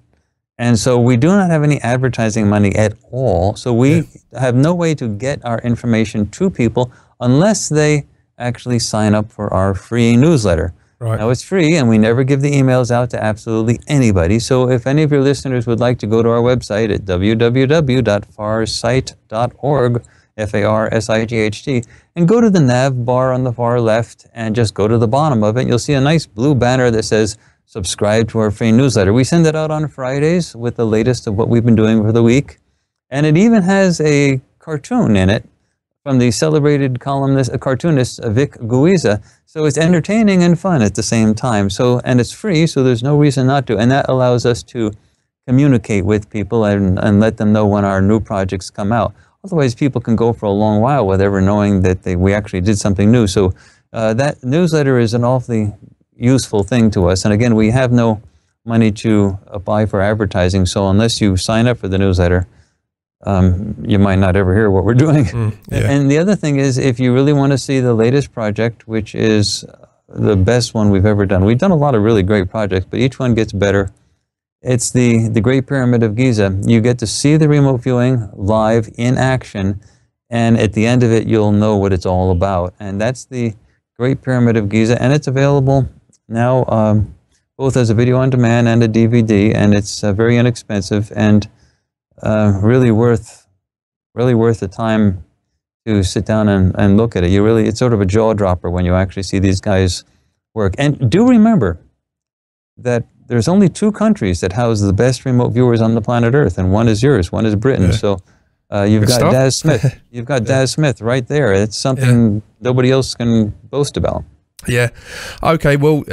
and so we do not have any advertising money at all. So we have no way to get our information to people unless they actually sign up for our free newsletter. Right. Now, it's free, and we never give the emails out to absolutely anybody. So if any of your listeners would like to go to our website at www.farsight.org, Farsight, and go to the nav bar on the far left and just go to the bottom of it. You'll see a nice blue banner that says subscribe to our free newsletter. We send it out on Fridays with the latest of what we've been doing for the week. And it even has a cartoon in it from the celebrated cartoonist Vic Giza. So it's entertaining and fun at the same time. So, and it's free, so there's no reason not to. And that allows us to communicate with people and let them know when our new projects come out. Otherwise, people can go for a long while without ever knowing that we actually did something new. So that newsletter is an awfully useful thing to us. And again, we have no money to apply for advertising. So unless you sign up for the newsletter, you might not ever hear what we're doing. Yeah. And the other thing is, if you really want to see the latest project, which is the best one we've ever done. We've done a lot of really great projects, but each one gets better. It's the Great Pyramid of Giza. You get to see the remote viewing live in action, and at the end of it, you'll know what it's all about. And that's the Great Pyramid of Giza, and it's available now both as a video on demand and a DVD, and it's very inexpensive and really worth the time to sit down and look at it. It's sort of a jaw dropper when you actually see these guys work. And do remember that there's only 2 countries that house the best remote viewers on the planet Earth, and one is yours, one is Britain. Yeah. So you've got Daz Smith. You've got Daz Smith right there. It's something nobody else can boast about. Yeah. Okay. Well,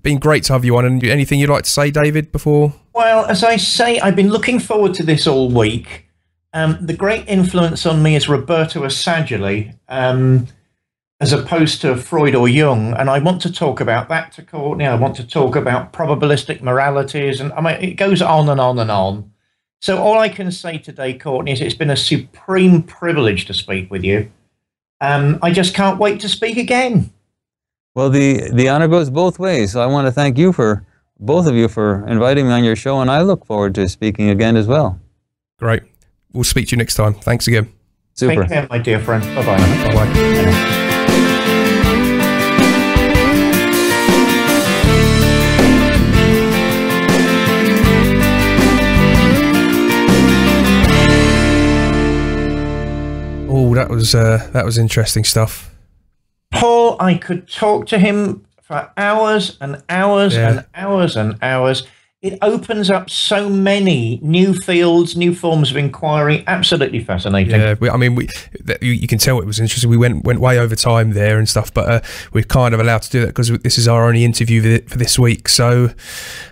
been great to have you on. And anything you'd like to say, David, before? Well, as I say, I've been looking forward to this all week. The great influence on me is Roberto Assagioli, as opposed to Freud or Jung. And I want to talk about that to Courtney. I want to talk about probabilistic moralities. And I mean, it goes on and on and on. So all I can say today, Courtney, is it's been a supreme privilege to speak with you. I just can't wait to speak again. Well, the honor goes both ways. So I want to thank you both of you for inviting me on your show, and I look forward to speaking again as well. Great. We'll speak to you next time. Thanks again. Super. Take care, my dear friend. Bye-bye. Bye-bye. Oh, that was interesting stuff. Paul, I could talk to him for hours and hours and hours and hours. It opens up so many new fields, new forms of inquiry. Absolutely fascinating. Yeah, I mean, you can tell it was interesting. We went way over time there and stuff, but we're kind of allowed to do that because this is our only interview for this week. So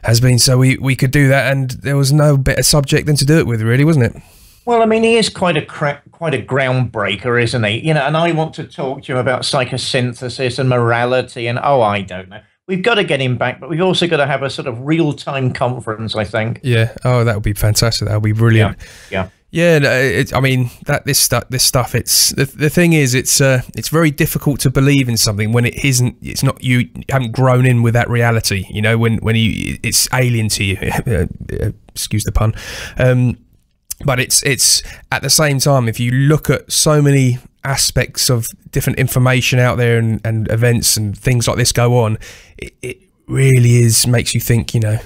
we could do that, and there was no better subject than to do it with, really, wasn't it? Well, I mean, he is quite a groundbreaker, isn't he? You know, and I want to talk to him about psychosynthesis and morality, and I don't know. We've got to get him back, but we've also got to have a sort of real-time conference, I think. Yeah. Oh, that would be fantastic. That would be brilliant. Yeah. Yeah. I mean, this stuff. It's the thing is, it's very difficult to believe in something when it isn't. It's not, you haven't grown in with that reality. You know, when it's alien to you. Excuse the pun. But it's at the same time, if you look at so many aspects of different information out there and events and things like this go on, it really makes you think, you know,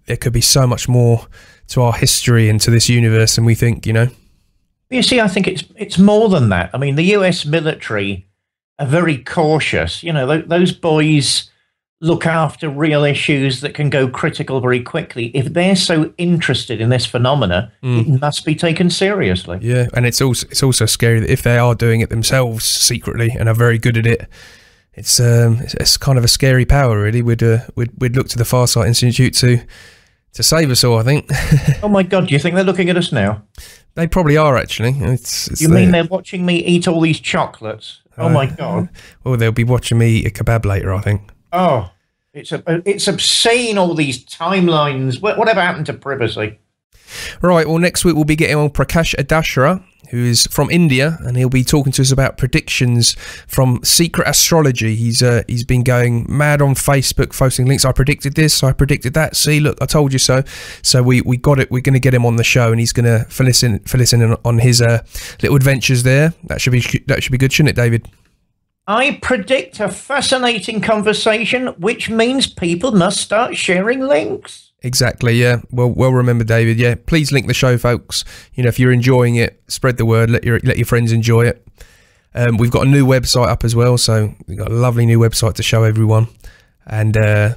there could be so much more to our history and to this universe than we think, you know. You see, I think it's more than that. I mean, the US military are very cautious. You know, those boys look after real issues that can go critical very quickly. If they're so interested in this phenomena, it must be taken seriously. Yeah, and it's also scary that if they are doing it themselves secretly and are very good at it, it's kind of a scary power, really. We'd look to the Farsight Institute to save us all, I think. Oh my God, do you think they're looking at us now? They probably are, actually. You mean they're watching me eat all these chocolates? Oh my God. Well, they'll be watching me eat a kebab later, I think. Oh, it's obscene, all these timelines. Whatever happened to privacy? Right, well, next week we'll be getting on Prakash Adashra, who is from India, and he'll be talking to us about predictions from secret astrology. He's been going mad on Facebook, posting links. I predicted this, I predicted that. See, look, I told you so. So we got it. We're going to get him on the show, and he's going to fill us in on his little adventures there. That should be good, shouldn't it, David? I predict a fascinating conversation, which means people must start sharing links. Exactly, yeah. Well remembered, David. Yeah, please link the show, folks. You know, if you're enjoying it, spread the word. Let your friends enjoy it. We've got a new website up as well, so we've got a lovely new website to show everyone. And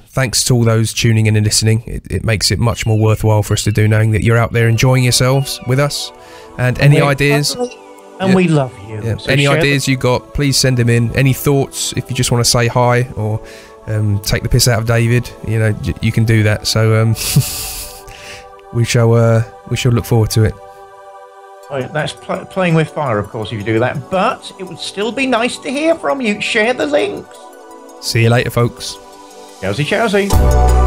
thanks to all those tuning in and listening. It makes it much more worthwhile for us to do, knowing that you're out there enjoying yourselves with us. And any ideas? And we love you. Yeah. So any ideas you got, please send them in. Any thoughts, if you just want to say hi or take the piss out of David, you know, you can do that. So we shall look forward to it. That's playing with fire, of course, if you do that. But it would still be nice to hear from you. Share the links. See you later, folks. Chowsy, chowsy.